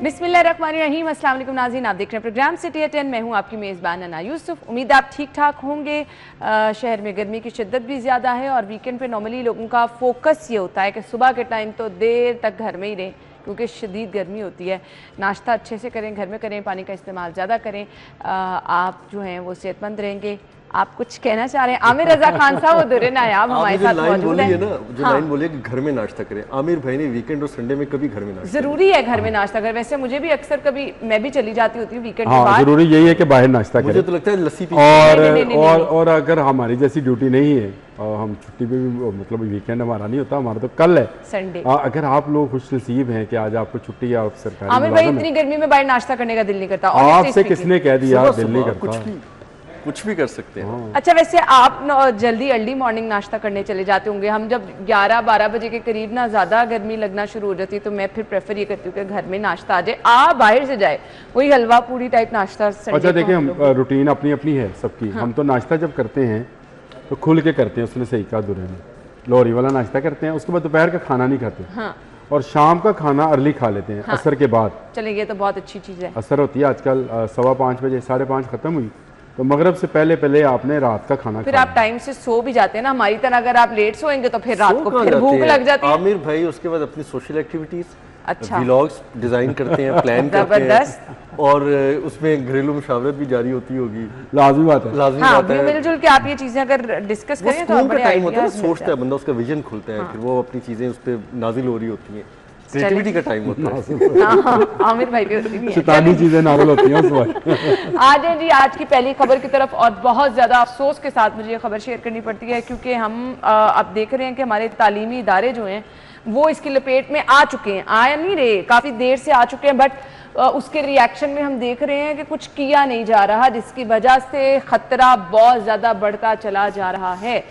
बिस्मिल्लाहिर्रहमानिर्रहीम। अस्सलाम वालेकुम नाज़रीन, आप देख रहे हैं प्रोग्राम सिटी एट 10। मैं हूं आपकी मेज़बान अना यूसुफ। उम्मीद आप ठीक ठाक होंगे। शहर में गर्मी की शिद्दत भी ज़्यादा है और वीकेंड पे नॉर्मली लोगों का फोकस ये होता है कि सुबह के टाइम तो देर तक घर में ही रहें क्योंकि शदीद गर्मी होती है। नाश्ता अच्छे से करें, घर में करें, पानी का इस्तेमाल ज़्यादा करें। आप जो हैं वो सेहतमंद रहेंगे। आप कुछ कहना चाह रहे हैं? आमिर रजा खान साहब वो दुर्रे नायाब हमारे साथ मौजूद है ना, जो लाइन बोली कि घर में नाश्ता करें। आमिर भाई ने वीकेंड और संडे में कभी घर में नाश्ता जरूरी है घर में नाश्ता करें। वैसे मुझे भी अक्सर कभी मैं भी चली जाती होती हूँ वीकेंड के बाद। जरूरी यही है कि बाहर नाश्ता करें। मुझे तो लगता है लस्सी पी और अगर हमारी जैसी ड्यूटी नहीं है और हम छुट्टी पे भी, मतलब वीकेंड हमारा नहीं होता, हमारा तो कल है संडे। अगर आप लोग खुशनसीब हैं कि आज आपको छुट्टी है, आप सरकारी आमिर भाई इतनी गर्मी में बाहर नाश्ता करने का दिल नहीं करता। आपसे किसने कह दिया दिल नहीं करता? कुछ भी कर सकते हैं। अच्छा, वैसे आप जल्दी अर्ली मॉर्निंग नाश्ता करने चले जाते होंगे। हम जब 11-12 बजे के करीब ना ज़्यादा गर्मी लगना शुरू हो जाती है तो मैं फिर प्रेफर ये करती हूँ कि घर में नाश्ता आ जाए, आप बाहर से जाए वही हलवा पूरी टाइप नाश्ता। अच्छा देखिए, हम रूटीन अपनी अपनी है सबकी। हम तो नाश्ता जब करते हैं तो खुल के करते हैं। उसने सही कहा दुर्रे ने, लोहरी वाला नाश्ता करते हैं, उसके बाद दोपहर का खाना नहीं खाते और शाम का खाना अर्ली खा लेते हैं, असर के बाद। चलिए, ये तो बहुत अच्छी चीज़ है। असर होती है आजकल 5:15 बजे, 5:30 खत्म हुई तो मगरब से पहले पहले आपने रात का खाना फिर आप टाइम से सो भी जाते हैं ना। हमारी तरह अगर आप लेट सोएंगे तो फिर रात को फिर भूख लग जाती है। आमिर भाई उसके बाद अपनी सोशल एक्टिविटीज, अच्छा व्लॉग्स डिजाइन करते हैं, प्लान करते हैं और उसमें घरेलू मुशावरत भी जारी होती होगी। लाजमी बात है, लाजमी बात है। मिलजुल के आप ये चीजें अगर डिस्कस करें तो बड़े टाइम होता है, सोचता है बंदा, उसका विजन खुलता है, फिर वो अपनी चीजें उस पर नाजिल हो रही होती हैं। क्रिएटिविटी का टाइम होता है। आमिर भाई भी शैतानी चीजें नाजिल होती हैं उस वक्त। आ जाए जी आज की पहली खबर की तरफ। और बहुत ज्यादा अफसोस के साथ मुझे ये खबर शेयर करनी पड़ती है क्योंकि हम अब देख रहे हैं कि हमारे तालीमी इदारे जो हैं वो इसकी लपेट में आ चुके हैं। आया नहीं रहे, काफी देर से आ चुके हैं, बट उसके रिएक्शन में हम देख रहे हैं कि कुछ किया नहीं जा रहा, जिसकी वजह से खतरा बहुत ज्यादा बढ़ता चला जा रहा है।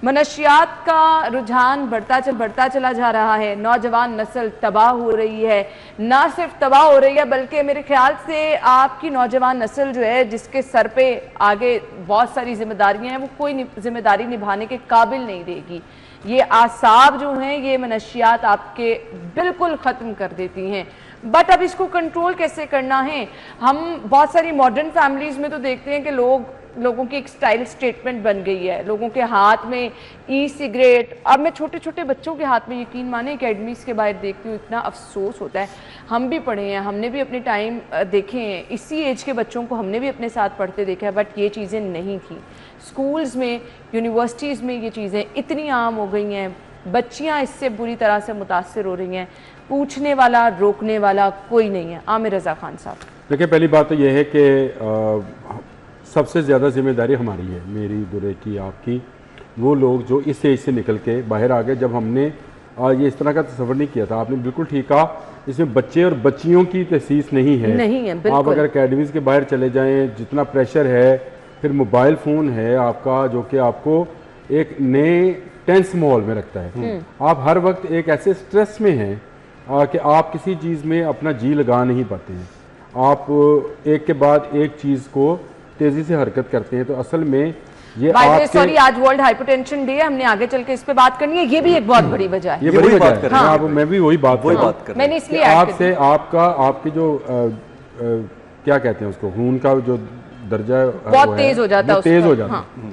मनशियात का रुझान बढ़ता चला जा रहा है। नौजवान नस्ल तबाह हो रही है। ना सिर्फ तबाह हो रही है बल्कि मेरे ख्याल से आपकी नौजवान नस्ल जो है, जिसके सर पे आगे बहुत सारी जिम्मेदारियां हैं, वो कोई जिम्मेदारी निभाने के काबिल नहीं रहेगी। ये आसाब जो हैं, ये मनशियात आपके बिल्कुल ख़त्म कर देती हैं। बट अब इसको कंट्रोल कैसे करना है? हम बहुत सारी मॉडर्न फैमिलीज़ में तो देखते हैं कि लोगों की एक स्टाइल स्टेटमेंट बन गई है। लोगों के हाथ में ई सिगरेट, अब मैं छोटे छोटे बच्चों के हाथ में, यकीन माने अकेडमीज़ के बाहर देखती हूँ, इतना अफसोस होता है। हम भी पढ़े हैं, हमने भी अपने टाइम देखे हैं, इसी एज के बच्चों को हमने भी अपने साथ पढ़ते देखा है, बट ये चीज़ें नहीं थी। स्कूल्स में, यूनिवर्सिटीज़ में ये चीज़ें इतनी आम हो गई हैं, बच्चियाँ इससे बुरी तरह से मुतासर हो रही हैं। पूछने वाला, रोकने वाला कोई नहीं है। आमिर रजा खान साहब, देखिए पहली बात तो यह है कि सबसे ज़्यादा जिम्मेदारी हमारी है, मेरी, दुर्रे की, आपकी। वो लोग जो इस एज से निकल के बाहर आ गए, जब हमने ये इस तरह का तस्वर नहीं किया था। आपने बिल्कुल ठीक कहा, इसमें बच्चे और बच्चियों की तहसीस नहीं है। आप अगर अकेडमीज़ के बाहर चले जाएं, जितना प्रेशर है, फिर मोबाइल फ़ोन है आपका जो कि आपको एक नए टेंस माहौल में रखता है। आप हर वक्त एक ऐसे स्ट्रेस में हैं कि आप किसी चीज़ में अपना जी लगा नहीं पाते हैं। आप एक के बाद एक चीज़ को तेजी से हरकत करते हैं। तो असल में ये सॉरी, आज वर्ल्ड हाइपरटेंशन डे है, हमने आगे चल के इस पे बात करनी है। ये भी एक बहुत बड़ी वजह है। ये बड़ी वजह है। मैं भी वही बात कर मैंने इसलिए आपसे, आपकी जो क्या कहते हैं उसको, खून का जो दर्जा बहुत तेज हो जाता है।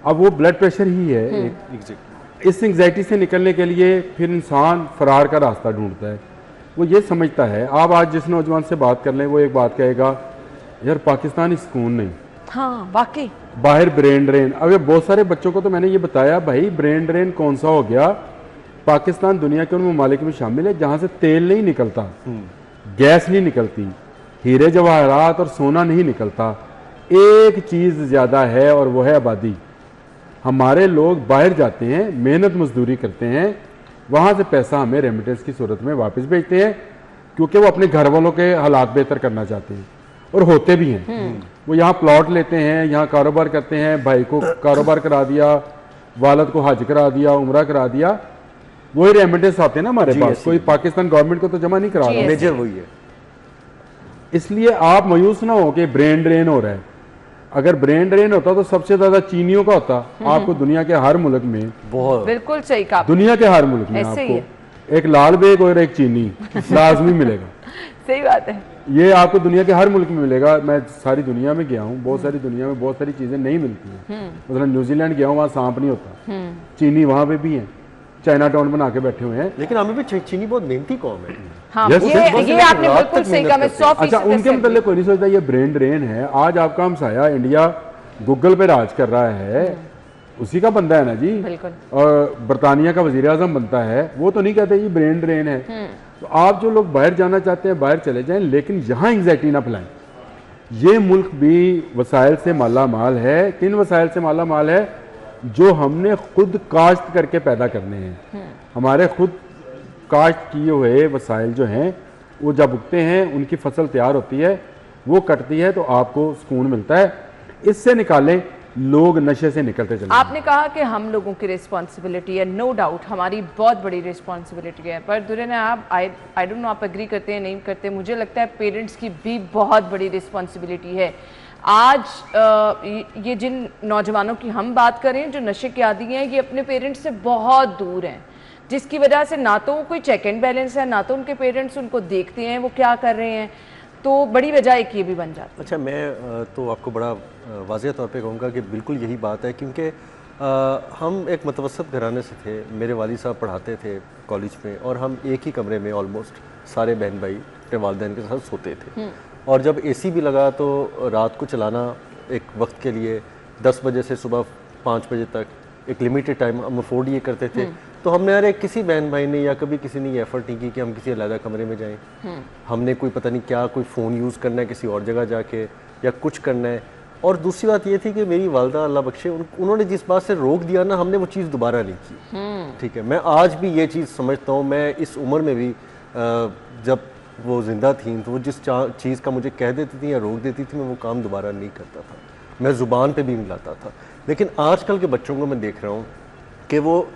अब वो ब्लड प्रेशर ही है। इस एंग्जाइटी से निकलने के लिए फिर इंसान फरार का रास्ता ढूंढता है। वो ये समझता है, आप आज जिस नौजवान से बात कर लें वो एक बात कहेगा, यार पाकिस्तानी सुकून नहीं। हाँ, वाकई बाहर ब्रेन ड्रेन। अब बहुत सारे बच्चों को तो मैंने ये बताया, भाई ब्रेन ड्रेन कौन सा हो गया? पाकिस्तान दुनिया के उन ममालिक में शामिल है जहाँ से तेल नहीं निकलता, गैस नहीं निकलती, हीरे जवाहरात और सोना नहीं निकलता। एक चीज़ ज़्यादा है और वो है आबादी। हमारे लोग बाहर जाते हैं, मेहनत मजदूरी करते हैं, वहाँ से पैसा हमें रेमिटेंस की सूरत में वापस भेजते हैं क्योंकि वो अपने घर वालों के हालात बेहतर करना चाहते हैं और होते भी हैं। वो यहाँ प्लॉट लेते हैं, यहाँ कारोबार करते हैं, भाई को कारोबार करा दिया, वालद को हज करा दिया, उम्रा करा दिया, वही रेमिटेंस आते हैं ना हमारे पास। कोई पाकिस्तान गवर्नमेंट को तो जमा नहीं करा रहा, मेजर वही है। इसलिए आप मायूस ना हो कि ब्रेन ड्रेन हो रहा है। अगर ब्रेन ड्रेन होता तो सबसे ज्यादा चीनियों का होता। आपको दुनिया के हर मुल्क में, बहुत बिल्कुल सही कहा, दुनिया के हर मुल्क में आपको एक लाल बेग और एक चीनी लाजमी मिलेगा। सही बात है। ये आपको दुनिया के हर मुल्क में मिलेगा। मैं सारी दुनिया में गया हूँ, बहुत सारी दुनिया में बहुत सारी चीज़ें नहीं मिलती हैं। मतलब न्यूजीलैंड गया हूँ, वहाँ सांप नहीं होता। चीनी वहाँ पे भी हैं, चाइना टाउन बना के बैठे हुए हैं। लेकिन हमें भी चीनी बहुत मेहनती कौम है। हाँ, ये आपने बिल्कुल सही कहा। मैं 100% अच्छा, उनके मतलब कोई नहीं सोचता ये ब्रेन ड्रेन है। आज आपका हमसाया इंडिया गूगल पे राज कर रहा है, उसी का बंदा है ना जी। बिल्कुल। और बरतानिया का वजीर आजम बनता है, वो तो नहीं कहते ये ब्रेन ड्रेन है। तो आप जो लोग बाहर जाना चाहते हैं बाहर चले जाएं, लेकिन यहाँ एंग्जाइटी ना फैलाएं। ये मुल्क भी वसाइल से माला माल है। किन वसाइल से माला माल है? जो हमने खुद काश्त करके पैदा करने हैं। हमारे खुद काश्त किए हुए वसाइल जो हैं वो जब उगते हैं, उनकी फसल तैयार होती है, वो कटती है तो आपको सुकून मिलता है। इससे निकालें, लोग नशे से निकलते चले। आपने कहा कि हम लोगों की रिस्पॉन्सिबिलिटी है, नो डाउट हमारी बहुत बड़ी रिस्पॉन्सिबिलिटी है, पर दुर्न आप आई डोंट नो आप एग्री करते हैं नहीं करते, मुझे लगता है पेरेंट्स की भी बहुत बड़ी रिस्पॉन्सिबिलिटी है। आज ये जिन नौजवानों की हम बात करें जो नशे के आदी हैं, ये अपने पेरेंट्स से बहुत दूर हैं, जिसकी वजह से ना तो कोई चेक एंड बैलेंस है, ना तो उनके पेरेंट्स उनको देखते हैं वो क्या कर रहे हैं। तो बड़ी वजह एक ये भी बन जाती है। अच्छा, मैं तो आपको बड़ा वाज़ेह तौर पे कहूँगा कि बिल्कुल यही बात है, क्योंकि हम एक मुतवस्सत घराने से थे। मेरे वालिद साहब पढ़ाते थे कॉलेज में, और हम एक ही कमरे में ऑलमोस्ट सारे बहन भाई अपने वालिदैन के साथ सोते थे। और जब एसी भी लगा तो रात को चलाना एक वक्त के लिए 10 बजे से सुबह 5 बजे तक एक लिमिटेड टाइम हम अफोर्ड ये करते थे। तो हमने यार किसी बहन भाई ने या कभी किसी ने ये एफर्ट नहीं की कि हम किसी अलग कमरे में जाएं। हमने कोई पता नहीं क्या कोई फ़ोन यूज़ करना है किसी और जगह जाके या कुछ करना है। और दूसरी बात ये थी कि मेरी वालदा अल्लाह बख्शे, उन्होंने जिस बात से रोक दिया ना, हमने वो चीज़ दोबारा नहीं की। ठीक है, मैं आज भी ये चीज़ समझता हूँ। मैं इस उम्र में भी जब वो ज़िंदा थी तो वो जिस चीज़ का मुझे कह देती थी या रोक देती थी, मैं वो काम दोबारा नहीं करता था। मैं ज़ुबान पे भी मिलाता था। लेकिन आजकल के बच्चों को मैं देख रहा हूँ कि वो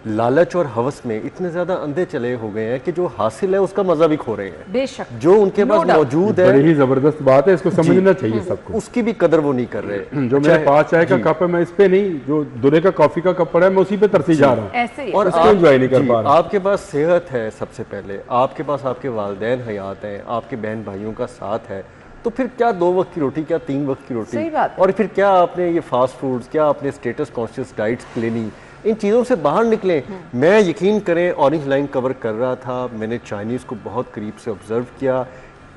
लालच और हवस में इतने ज़्यादा अंधे चले हो गए हैं कि जो हासिल है उसका मज़ा भी खो रहे हैं। बेशक, जो उनके पास मौजूद है, बड़ी ही ज़बरदस्त बात है, इसको समझना चाहिए सबको। उसकी भी कदर वो नहीं कर रहे। जो मेरे पास चाय का कप है, मैं इस पे नहीं, जो दुरे का कॉफ़ी का कप पड़ा है, मैं उसी पे तरसी जा रहा हूँ। ऐसे ही और इसको एंजॉय नहीं कर पा रहा। आपके पास सेहत है, सबसे पहले आपके पास आपके वालिदैन हयात हैं, आपके बहन भाइयों का साथ है, तो फिर क्या 2 वक्त की रोटी, क्या 3 वक्त की रोटी? सही बात है। और फिर क्या आपने ये फास्ट फूड्स, क्या आपने स्टेटस कॉन्शियस डाइट्स लेनी? इन चीज़ों से बाहर निकलें। मैं यकीन करें ऑरेंज लाइन कवर कर रहा था, मैंने चाइनीज़ को बहुत करीब से ऑब्ज़र्व किया।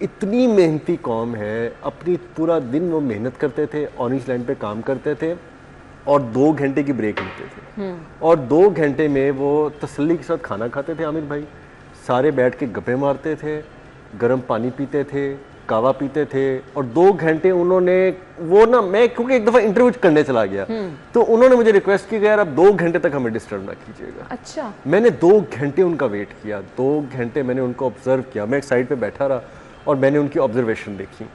इतनी मेहनती कौम है, अपनी पूरा दिन वो मेहनत करते थे, ऑरेंज लाइन पे काम करते थे और 2 घंटे की ब्रेक लेते थे। और 2 घंटे में वो तसल्ली के साथ खाना खाते थे। आमिर भाई सारे बैठ के गप्पे मारते थे, गर्म पानी पीते थे, कावा पीते थे। और 2 घंटे उन्होंने वो ना, मैं क्योंकि एक दफ़ा इंटरव्यू करने चला गया तो उन्होंने मुझे रिक्वेस्ट की कि यार आप 2 घंटे तक हमें डिस्टर्ब ना कीजिएगा। अच्छा। मैंने 2 घंटे उनका वेट किया, 2 घंटे मैंने उनको ऑब्जर्व किया। मैं एक साइड पे बैठा रहा और मैंने उनकी ऑब्जर्वेशन देखी।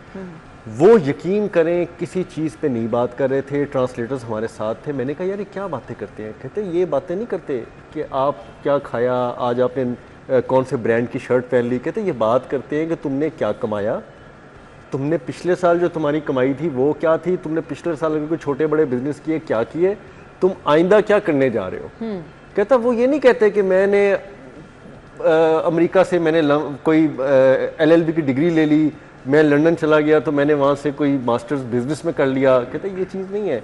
वो यकीन करें किसी चीज़ पे नहीं बात कर रहे थे, ट्रांसलेटर्स हमारे साथ थे। मैंने कहा यार ये क्या बातें करते हैं? कहते ये बातें नहीं करते कि आप क्या खाया, आज आपने कौन से ब्रांड की शर्ट पहन ली। कहते ये बात करते हैं कि तुमने क्या कमाया, तुमने पिछले साल जो तुम्हारी कमाई थी वो क्या थी, तुमने पिछले साल अगर कोई छोटे बड़े बिजनेस किए क्या किए, तुम आइंदा क्या करने जा रहे हो। कहता वो ये नहीं कहते कि मैंने अमेरिका से मैंने कोई LLB की डिग्री ले ली, मैं लंदन चला गया तो मैंने वहाँ से कोई मास्टर्स बिजनेस में कर लिया। कहते ये चीज़ नहीं है।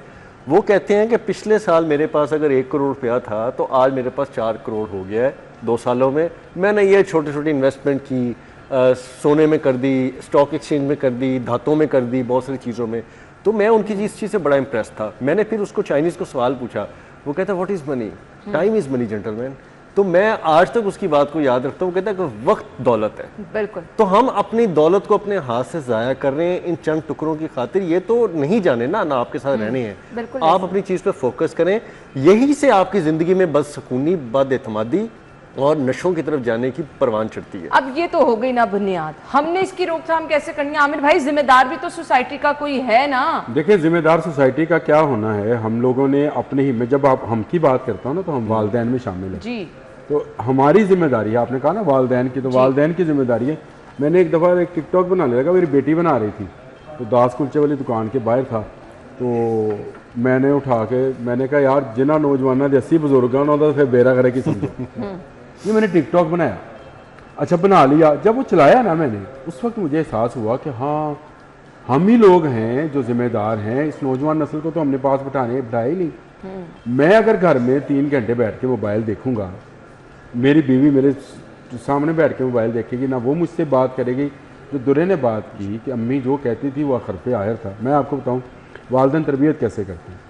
वो कहते हैं कि पिछले साल मेरे पास अगर 1 करोड़ रुपया था तो आज मेरे पास 4 करोड़ हो गया है 2 सालों में। मैंने ये छोटी छोटी इन्वेस्टमेंट की, सोने में कर दी, स्टॉक एक्सचेंज में कर दी, धातों में कर दी, बहुत सारी चीज़ों में। तो मैं उनकी इस चीज़ से बड़ा इंप्रेस था। मैंने फिर उसको चाइनीज़ को सवाल पूछा, वो कहता what is money, time is money gentleman. तो मैं आज तक उसकी बात को याद रखता हूँ। कहता है कि वक्त दौलत है। बिल्कुल। तो हम अपनी दौलत को अपने हाथ से ज़ाया कर रहे हैं इन चंद टुकड़ों की खातिर। ये तो नहीं जाने ना आपके साथ रहने हैं। आप अपनी चीज़ पे फोकस करें, यही से आपकी ज़िंदगी में बदसकूनी, बदएतमादी और नशों की तरफ जाने की परवान चढ़ती है। अब ये तो हो गई ना बुनियाद, हमने इसकी रोकथाम कैसे करनी है? आमिर भाई जिम्मेदार भी तो सोसाइटी का कोई है ना। देखिए जिम्मेदार सोसाइटी का क्या होना है, हम लोगों ने अपने ही में, जब आप हम की बात करता हूँ ना तो हम वालिदैन में शामिल है जी। तो हमारी जिम्मेदारी है। आपने कहा ना वालिदैन की, तो वालिदैन की जिम्मेदारी है। मैंने एक दफ़ा एक टिकटॉक बनाने लगा, मेरी बेटी बना रही थी तो दास कुलचे वाली दुकान के बाहर था, तो मैंने उठा के मैंने कहा यार जिन्होंने नौजवानों के 80 बुजुर्ग फिर बेरा करे की समझो। ये मैंने टिकटॉक बनाया अच्छा बना लिया। जब वो चलाया ना मैंने, उस वक्त मुझे एहसास हुआ कि हाँ हम ही लोग हैं जो जिम्मेदार हैं। इस नौजवान नस्ल को तो हमने पास बिठाया ही नहीं। मैं अगर घर में 3 घंटे बैठ के मोबाइल देखूंगा, मेरी बीवी मेरे सामने बैठ के मोबाइल देखेगी ना, वो मुझसे बात करेगी। जो दुरे ने बात की कि अम्मी जो कहती थी वो अखर पे आयर था। मैं आपको बताऊं वालिदैन तरबियत कैसे करते हैं।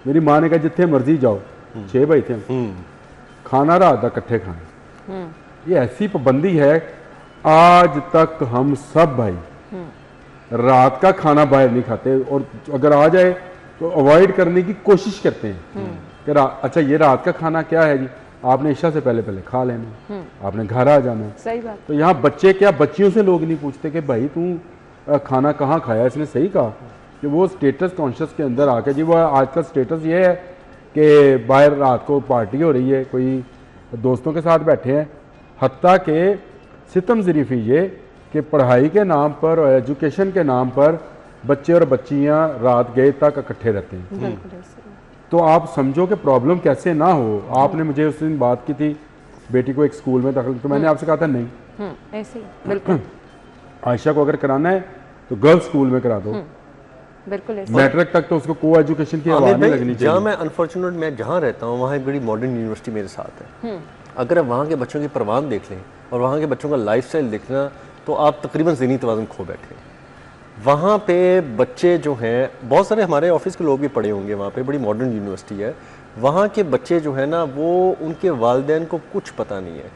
मेरी माँ ने कहा जिथे मर्जी जाओ, 6 भाई थे, खाना रात का कट्ठे खाना। ये ऐसी पाबंदी है, आज तक हम सब भाई रात का खाना बाहर नहीं खाते, और अगर आ जाए तो अवॉइड करने की कोशिश करते हैं कि अच्छा ये रात का खाना क्या है जी, आपने इशा से पहले पहले खा लेना, आपने घर आ जाना। सही बात। तो यहाँ बच्चे क्या, बच्चियों से लोग नहीं पूछते कि भाई तू खाना कहाँ खाया। इसने सही कहा कि वो स्टेटस कॉन्शियस के अंदर आके जी, वो आजकल स्टेटस ये है कि बाहर रात को पार्टी हो रही है, कोई दोस्तों के साथ बैठे हैं। हत्ता के सितम ज़रीफ़ी ये कि पढ़ाई के नाम पर और एजुकेशन के नाम पर बच्चे और बच्चियाँ रात गए तक इकट्ठे रहते हैं। तो आप समझो कि प्रॉब्लम कैसे ना हो। आपने मुझे उस दिन बात की थी बेटी को एक स्कूल में दाखिल, तो मैंने आपसे कहा था नहीं, ऐसे ही बिल्कुल आयशा को अगर कराना है तो गर्ल्स स्कूल में करा दो, बिल्कुल ऐसे। मैट्रिक तक तो उसको को एजुकेशन की आवाज़ नहीं लगनी जहाँ चाहिए। मैं अनफॉर्चुनेट मैं जहाँ रहता हूँ वहाँ एक बड़ी मॉडर्न यूनिवर्सिटी मेरे साथ है। अगर आप वहाँ के बच्चों की परवान देख लें और वहाँ के बच्चों का लाइफस्टाइल देखना, तो आप तकरीबन ज़हनी तवाज़ुन खो बैठे। वहाँ पे बच्चे जो हैं, बहुत सारे हमारे ऑफिस के लोग भी पढ़े होंगे वहाँ पे, बड़ी मॉडर्न यूनिवर्सिटी है। वहाँ के बच्चे जो है ना, वो उनके वालिदैन को कुछ पता नहीं है।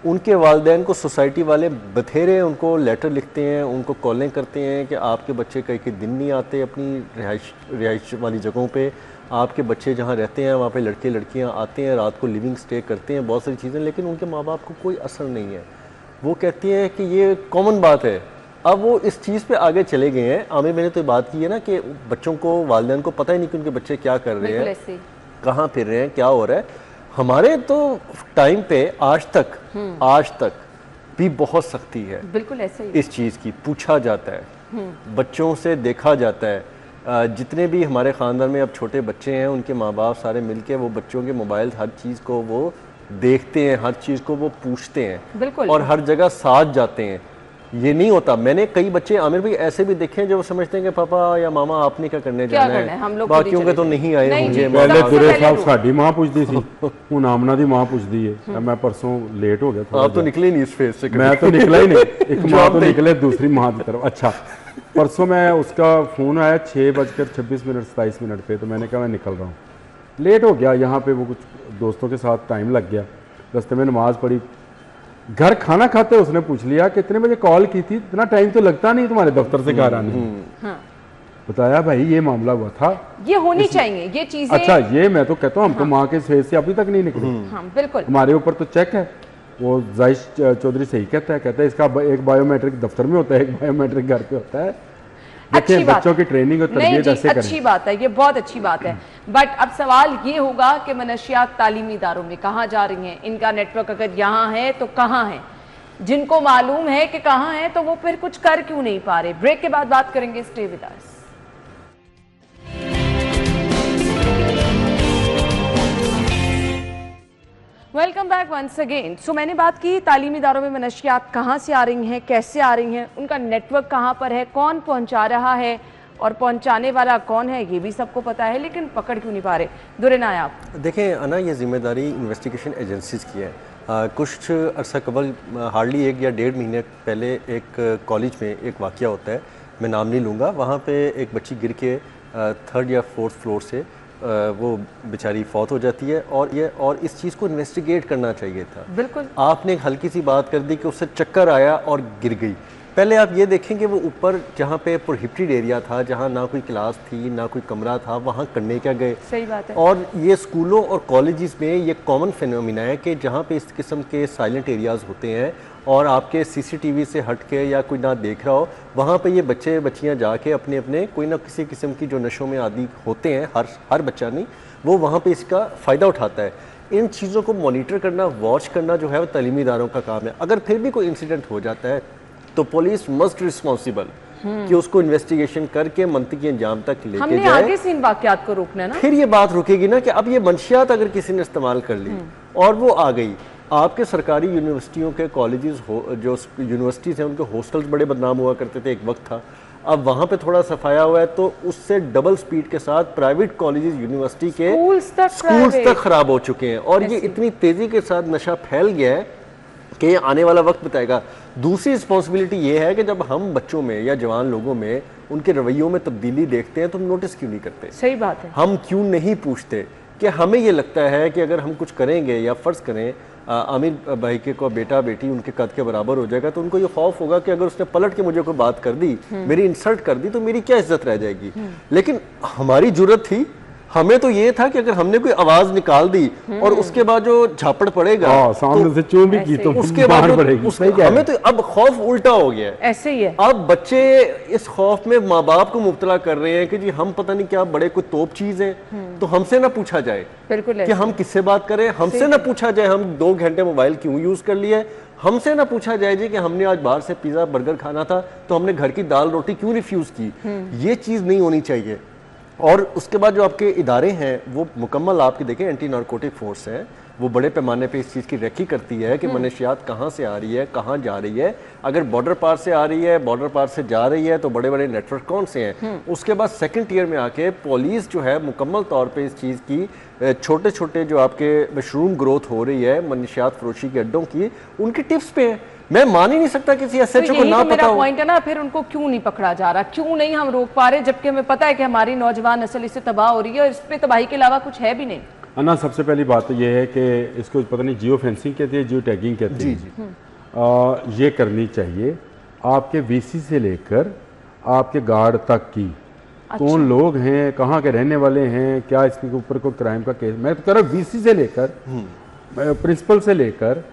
उनके वालिदैन को सोसाइटी वाले बथेरे उनको लेटर लिखते हैं, उनको कॉलें करते हैं कि आपके बच्चे कई दिन नहीं आते अपनी रिहाइश वाली जगहों पे, आपके बच्चे जहाँ रहते हैं वहाँ पे लड़के लड़कियाँ आते हैं, रात को लिविंग स्टे करते हैं, बहुत सारी चीज़ें, लेकिन उनके माँ बाप को कोई असर नहीं है। वो कहती हैं कि ये कॉमन बात है। अब वो इस चीज़ पे आगे चले गए हैं। आमिर मैंने तो बात की है ना कि बच्चों को, वालिदैन को पता ही नहीं कि उनके बच्चे क्या कर रहे हैं, कहाँ फिर रहे हैं, क्या हो रहा है। हमारे तो टाइम पे आज तक भी बहुत सख्ती है, बिल्कुल ऐसे ही। इस चीज़ की पूछा जाता है, बच्चों से देखा जाता है। जितने भी हमारे ख़ानदान में अब छोटे बच्चे हैं, उनके माँ बाप सारे मिलके वो बच्चों के मोबाइल हर चीज़ को वो देखते हैं, हर चीज़ को वो पूछते हैं, बिल्कुल, और हर जगह साथ जाते हैं। ये नहीं होता। मैंने कई बच्चे आमिर भाई ऐसे भी देखे हैं जो समझते हैं कि पापा या मामा आपने क्या करने जाना है, हम लोग बाकियों के तो नहीं आए होंगे। पहले दुरे साहब साड़ी माँ पूछती थी, हूँ आमना दी माँ पूछती है। मैं परसों लेट हो गया, आप तो निकले नहीं इस फेज से। मैं तो निकला ही नहीं, एक माँ तो निकले दूसरी माँ की तरफ। अच्छा, परसों मैं उसका फ़ोन आया 6:26 पे, तो मैंने कहा मैं निकल रहा हूँ, लेट हो गया। यहाँ पे वो कुछ दोस्तों के साथ टाइम लग गया, रास्ते में नमाज़ पढ़ी, घर खाना खाते उसने पूछ लिया कितने बजे कॉल की थी, इतना टाइम तो लगता नहीं तुम्हारे दफ्तर से घर आने में। बताया भाई ये मामला हुआ था, ये होनी चाहिए ये चीजें। अच्छा, ये मैं तो कहता हूँ हम तो माँ के फेस से अभी तक नहीं निकले। बिल्कुल, हमारे ऊपर तो चेक है। वो जाहिश चौधरी सही कहता है इसका एक बायोमेट्रिक दफ्तर में होता है, एक बायोमेट्रिक घर पे होता है। देखिए बच्चों की ट्रेनिंग और तरबियत ऐसे करें। अच्छी बात है, ये बहुत अच्छी बात है। बट अब सवाल ये होगा कि मनशियात तालीमी इदारों में कहाँ जा रही हैं, इनका नेटवर्क अगर यहाँ है तो कहाँ है, जिनको मालूम है कि कहाँ है तो वो फिर कुछ कर क्यों नहीं पा रहे। ब्रेक के बाद बात करेंगे, stay with us. Welcome back once again. So मैंने बात की तालीमी इदारों में मनशियात कहाँ से आ रही हैं, कैसे आ रही हैं, उनका नेटवर्क कहाँ पर है, कौन पहुँचा रहा है और पहुँचाने वाला कौन है, ये भी सबको पता है, लेकिन पकड़ क्यों नहीं पा रहे। दुरे नायाब, देखें अना, ये जिम्मेदारी इन्वेस्टिगेशन एजेंसीज की है। कुछ अर्सा कबल, हार्डली 1 या 1.5 महीने पहले एक कॉलेज में एक वाक़या होता है, मैं नाम नहीं लूँगा। वहाँ पे एक बच्ची गिर के 3rd या 4th फ्लोर से वो बेचारी फौत हो जाती है। और इस चीज़ को इन्वेस्टिगेट करना चाहिए था। बिल्कुल, आपने एक हल्की सी बात कर दी कि उससे चक्कर आया और गिर गई। पहले आप ये देखें कि वो ऊपर जहाँ पे प्रोहिबिटेड एरिया था, जहाँ ना कोई क्लास थी ना कोई कमरा था, वहाँ करने क्या गए। सही बात है। और ये स्कूलों और कॉलेजेस में ये कॉमन फिनोमिना है कि जहाँ पे इस किस्म के साइलेंट एरियाज़ होते हैं और आपके सीसीटीवी से हट के या कोई ना देख रहा हो, वहाँ पे ये बच्चे बच्चियाँ जाके अपने अपने कोई ना किसी किस्म की जो नशों में आदी होते हैं, हर बच्चा नहीं, वो वहाँ पे इसका फ़ायदा उठाता है। इन चीज़ों को मॉनिटर करना, वॉच करना जो है वो तालीमी इदारों का काम है। अगर फिर भी कोई इंसिडेंट हो जाता है तो पुलिस मस्ट रिस्पॉन्सिबल कि उसको इन्वेस्टिगेशन करके मंतकी अंजाम तक लेके हमने जाए। आगे से इन वाक़यात को रोकना है ना। फिर ये बात रुकेगी ना कि अब ये मंशियात अगर किसी ने इस्तेमाल कर ली और वो आ गई, आपके सरकारी यूनिवर्सिटियों के कॉलेजेस जो यूनिवर्सिटीज़ हैं उनके हॉस्टल्स बड़े बदनाम हुआ करते थे, एक वक्त था। अब वहाँ पे थोड़ा सफाया हुआ है, तो उससे डबल स्पीड के साथ प्राइवेट कॉलेजेस यूनिवर्सिटी के स्कूल्स तक खराब हो चुके हैं। और ये इतनी तेज़ी के साथ नशा फैल गया है कि आने वाला वक्त बताएगा। दूसरी रिस्पॉन्सिबिलिटी ये है कि जब हम बच्चों में या जवान लोगों में उनके रवैयों में तब्दीली देखते हैं तो हम नोटिस क्यों नहीं करते? सही बात है। हम क्यों नहीं पूछते कि हमें ये लगता है कि अगर हम कुछ करेंगे, या फ़र्ज़ करें आमिर भाई के को बेटा बेटी उनके कद के बराबर हो जाएगा, तो उनको ये खौफ होगा कि अगर उसने पलट के मुझे कोई बात कर दी, मेरी इंसल्ट कर दी, तो मेरी क्या इज्जत रह जाएगी। लेकिन हमारी जुर्रत थी, हमें तो ये था कि अगर हमने कोई आवाज निकाल दी और उसके बाद जो झापड़ पड़ेगा सामने से चूं भी की तो उसके बाद हमें तो अब खौफ उल्टा हो गया है। ऐसे ही है। अब बच्चे इस खौफ में माँ बाप को मुब्तला कर रहे हैं कि जी हम पता नहीं क्या बड़े कोई तोप चीज है, तो हमसे ना पूछा जाए बिल्कुल कि हम किससे बात करें, हमसे ना पूछा जाए हम 2 घंटे मोबाइल क्यों यूज कर लिए, हमसे ना पूछा जाए जी कि हमने आज बाहर से पिज्जा बर्गर खाना था तो हमने घर की दाल रोटी क्यों रिफ्यूज की। ये चीज नहीं होनी चाहिए। और उसके बाद जो आपके इदारे हैं वो मुकम्मल आपके देखें एंटी नारकोटिक फोर्स है, वो बड़े पैमाने पे इस चीज़ की रेकी करती है कि मनशियात कहाँ से आ रही है, कहाँ जा रही है। अगर बॉर्डर पार से आ रही है, बॉर्डर पार से जा रही है, तो बड़े बड़े नेटवर्क कौन से हैं। उसके बाद सेकंड टियर में आके पुलिस जो है मुकम्मल तौर पे इस चीज़ की छोटे छोटे जो आपके मशरूम ग्रोथ हो रही है मनशियात फरोशी के अड्डों की, उनकी टिप्स पे है। मैं मान ही नहीं सकता किसी एसएचओ को ना पता हो। पॉइंट है ना, फिर उनको क्यों नहीं पकड़ा जा रहा, क्यों नहीं हम रोक पा रहे, जबकि हमें पता है कि हमारी नौजवान नस्ल इससे तबाह हो रही है और इस पे तबाही के अलावा कुछ है भी नहीं। अन्ना, सबसे पहली बात तो ये है कि इसको पता नहीं जियो फेंसिंग कहते हैं, जियो टैगिंग कहते हैं। जी ये करनी चाहिए आपके वीसी से लेकर आपके गार्ड तक की। अच्छा। कौन लोग हैं, कहाँ के रहने वाले हैं, क्या इसके ऊपर कोई क्राइम का केस। मैं तो कह रहा हूँ वीसी से लेकर प्रिंसिपल से लेकर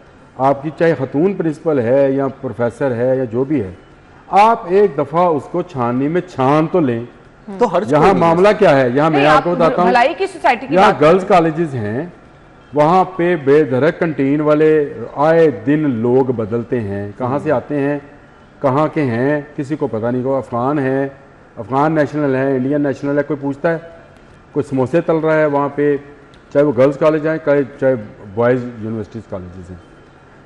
आपकी चाहे खतून प्रिंसिपल है या प्रोफेसर है या जो भी है, आप एक दफ़ा उसको छाननी में छान तो लें। तो हर यहाँ मामला क्या है, यहाँ मैं आपको बताता हूँ, भलाई की सोसाइटी की यहाँ गर्ल्स कॉलेजेस हैं, वहाँ पे बेधड़क कंटीन वाले आए दिन लोग बदलते हैं, कहाँ से आते हैं, कहाँ के हैं, किसी को पता नहीं। को अफगान है, अफगान नेशनल है, इंडियन नेशनल है, कोई पूछता है। कोई समोसे तल रहा है वहाँ पे, चाहे वो गर्ल्स कॉलेज हैं चाहे बॉयज़ यूनिवर्सिटीज़ कॉलेजेस हैं।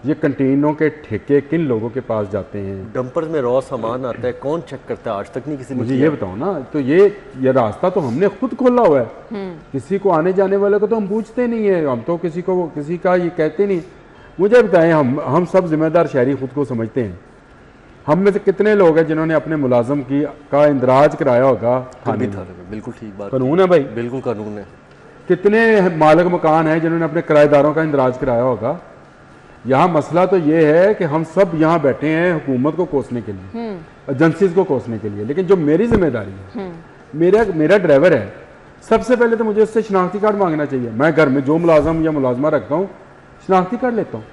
ये कंटीनों के ठेके किन लोगों के पास जाते हैं? डंपर्स में रॉ सामान आता है, कौन चेक करता है? आज तक नहीं किसी ने। मुझे ये बताओ ना, तो ये रास्ता तो हमने खुद खोला हुआ है। किसी को आने जाने वाले को तो हम पूछते नहीं है, हम तो किसी का ये कहते नहीं। मुझे बताएं, हम सब जिम्मेदार शहरी खुद को समझते हैं। हम में से कितने लोग हैं जिन्होंने अपने मुलाजम का इंदराज कराया होगा? बिल्कुल ठीक बात, कानून है भाई, बिल्कुल कानून है। कितने मालिक मकान है जिन्होंने अपने किराएदारों का इंदराज कराया होगा? यहाँ मसला तो ये है कि हम सब यहाँ बैठे हैं हुकूमत को कोसने के लिए, एजेंसीज को कोसने के लिए। लेकिन जो मेरी जिम्मेदारी है, मेरा ड्राइवर है, सबसे पहले तो मुझे उससे शनाख्ती कार्ड मांगना चाहिए। मैं घर में जो मुलाजम या मुलाजमा रखता हूँ शनाख्ती कार्ड लेता हूँ।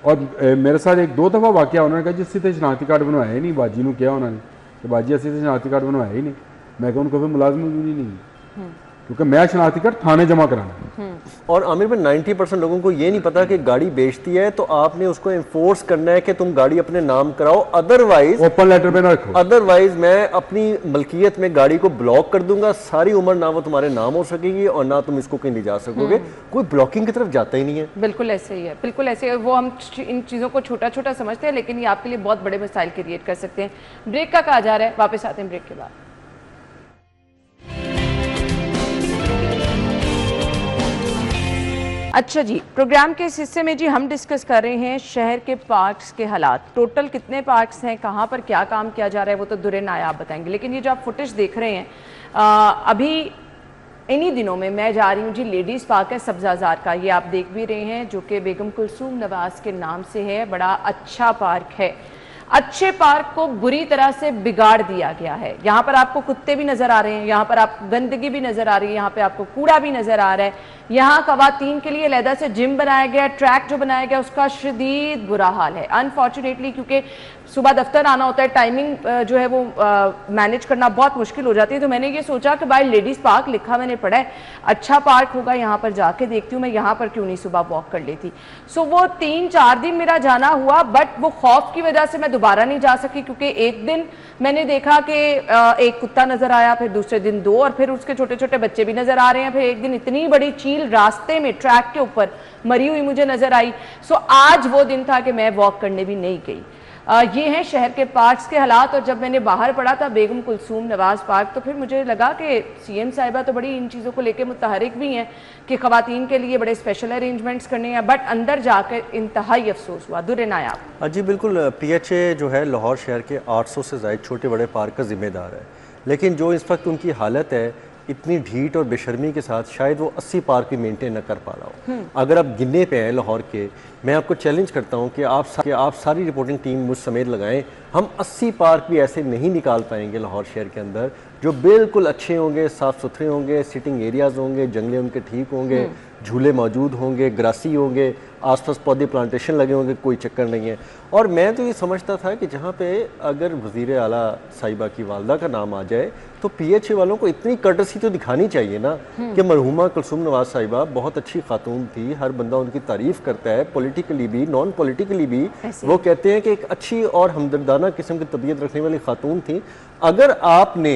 और मेरे साथ 1-2 दफ़ा वाकया, उन्होंने कहा जिससे तो शनाख्ती कार्ड बनवाया ही नहीं, बाजी ने किया उन्होंने कि बाजी अस्सी से शनाख्ती कार्ड बनवाया ही नहीं। मैं कहूँ उनको फिर मुलाजम नहीं, क्योंकि मैं शनाख्ती कार्ड थाने जमा कराना। और आमिर भाई 90% लोगों को ये नहीं पता कि गाड़ी बेचती है तो आपने उसको एनफोर्स करना है कि तुम गाड़ी अपने नाम कराओ, अदरवाइज ओपन लेटर पे ना रखो। अदरवाइज मैं अपनी मलकियत में गाड़ी को ब्लॉक कर दूंगा, सारी उम्र ना वो तुम्हारे नाम हो सकेगी और ना तुम इसको कहीं ले जा सकोगे। कोई ब्लॉकिंग की तरफ जाता ही नहीं है। बिल्कुल ऐसे ही है, बिल्कुल ऐसे है। वो हम इन चीज़ों को छोटा छोटा समझते हैं, लेकिन ये आपके लिए बहुत बड़े मसाइल क्रिएट कर सकते हैं। ब्रेक का कहा जा रहा है, वापस आते हैं ब्रेक के बाद। अच्छा जी, प्रोग्राम के इस हिस्से में जी हम डिस्कस कर रहे हैं शहर के पार्क्स के हालात। टोटल कितने पार्क्स हैं, कहाँ पर क्या काम किया जा रहा है, वो तो दुरे नायाब बताएंगे। लेकिन ये जो आप फुटेज देख रहे हैं, अभी इन्हीं दिनों में मैं जा रही हूँ जी, लेडीज़ पार्क है सब्जाजार का, ये आप देख भी रहे हैं, जो कि बेगम कुलसूम नवाज के नाम से है। बड़ा अच्छा पार्क है। अच्छे पार्क को बुरी तरह से बिगाड़ दिया गया है। यहाँ पर आपको कुत्ते भी नजर आ रहे हैं, यहाँ पर आप गंदगी भी नजर आ रही है, यहाँ पे आपको कूड़ा भी नजर आ रहा है। यहाँ खवातीन के लिए अलहदा से जिम बनाया गया, ट्रैक जो बनाया गया उसका शदीद बुरा हाल है अनफॉर्चुनेटली, क्योंकि सुबह दफ्तर आना होता है, टाइमिंग जो है वो मैनेज करना बहुत मुश्किल हो जाती है। तो मैंने ये सोचा कि भाई लेडीज पार्क लिखा मैंने पढ़ा है, अच्छा पार्क होगा, यहाँ पर जाके देखती हूँ मैं यहाँ पर क्यों नहीं सुबह वॉक कर लेती। सो वो 3-4 दिन मेरा जाना हुआ, बट वो खौफ की वजह से मैं दोबारा नहीं जा सकी, क्योंकि एक दिन मैंने देखा कि एक कुत्ता नजर आया, फिर दूसरे दिन 2, और फिर उसके छोटे छोटे बच्चे भी नजर आ रहे हैं, फिर एक दिन इतनी बड़ी चील रास्ते में ट्रैक के ऊपर मरी हुई मुझे नजर आई। सो आज वो दिन था कि मैं वॉक करने भी नहीं गई। ये हैं शहर के पार्क्स के हालात। और जब मैंने बाहर पढ़ा था बेगम कुलसूम नवाज पार्क, तो फिर मुझे लगा कि सीएम साहिबा तो बड़ी इन चीज़ों को लेकर मुतहरिक भी हैं कि ख़वातीन के लिए बड़े स्पेशल अरेंजमेंट्स करने हैं, बट अंदर जाकर इंतहाई अफसोस हुआ। दुर्रे नायाब जी बिल्कुल, PHA जो है लाहौर शहर के 800 से ज़ायद छोटे बड़े पार्क का ज़िम्मेदार है, लेकिन जो इस वक्त उनकी हालत है इतनी ढीठ और बेशर्मी के साथ शायद वो 80 पार्क भी मेंटेन न कर पा रहा हो। अगर आप गिनने पे हैं लाहौर के, मैं आपको चैलेंज करता हूं कि आप सारी रिपोर्टिंग टीम मुझ समेत लगाएं, हम 80 पार्क भी ऐसे नहीं निकाल पाएंगे लाहौर शहर के अंदर जो बिल्कुल अच्छे होंगे, साफ़ सुथरे होंगे, सिटिंग एरियाज़ होंगे, जंगले उनके ठीक होंगे, झूले मौजूद होंगे, ग्रासी होंगे, आसपास पौधे प्लांटेशन लगे होंगे, कोई चक्कर नहीं है। और मैं तो ये समझता था कि जहाँ पे अगर वज़ीर आला साहिबा की वालदा का नाम आ जाए तो PHA वालों को इतनी कर्टसी तो दिखानी चाहिए ना कि मरहुमा कुलसूम नवाज साहिबा बहुत अच्छी खातून थी, हर बंदा उनकी तारीफ़ करता है, पॉलिटिकली भी नॉन पॉलिटिकली भी। वो कहते हैं कि एक अच्छी और हमदर्दाना किस्म की तबीयत रखने वाली खातून थी। अगर आपने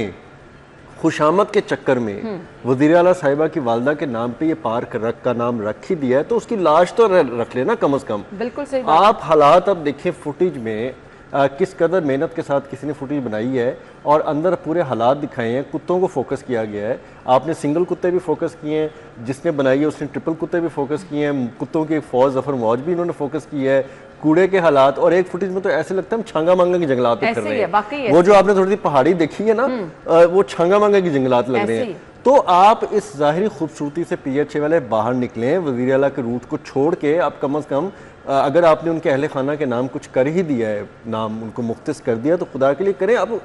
खुशामद के चक्कर में वज़ीर आला साहिबा की वालदा के नाम पे ये पार्क का नाम रख ही दिया है तो उसकी लाश तो रख लेना कम से कम। बिल्कुल सही आप हालात अब देखें फुटेज में किस कदर मेहनत के साथ किसी ने फुटेज बनाई है और अंदर पूरे हालात दिखाए हैं। कुत्तों को फोकस किया गया है, आपने सिंगल कुत्ते भी फोकस किए हैं, जिसने बनाई है उसने ट्रिपल कुत्ते भी फोकस किए हैं, कुत्तों की फौज जफर मौज भी इन्होंने फोकस की है, कूड़े के हालात। और एक फुटेज में तो ऐसे लगता है हम छांगा मांगा की जंगलात कर रहे हैं। वो जो आपने थोड़ी सी पहाड़ी देखी है ना, वो छांगा मांगा की जंगलात लग रहे हैं। तो आप इस ज़ाहिरी खूबसूरती से PHA वाले बाहर निकलें, वज़ीर आला के रूट को छोड़ के आप कम से कम अगर आपने उनके अहले खाना के नाम कुछ कर ही दिया है, नाम उनको मुख्तस कर दिया, तो खुदा के लिए करें। अब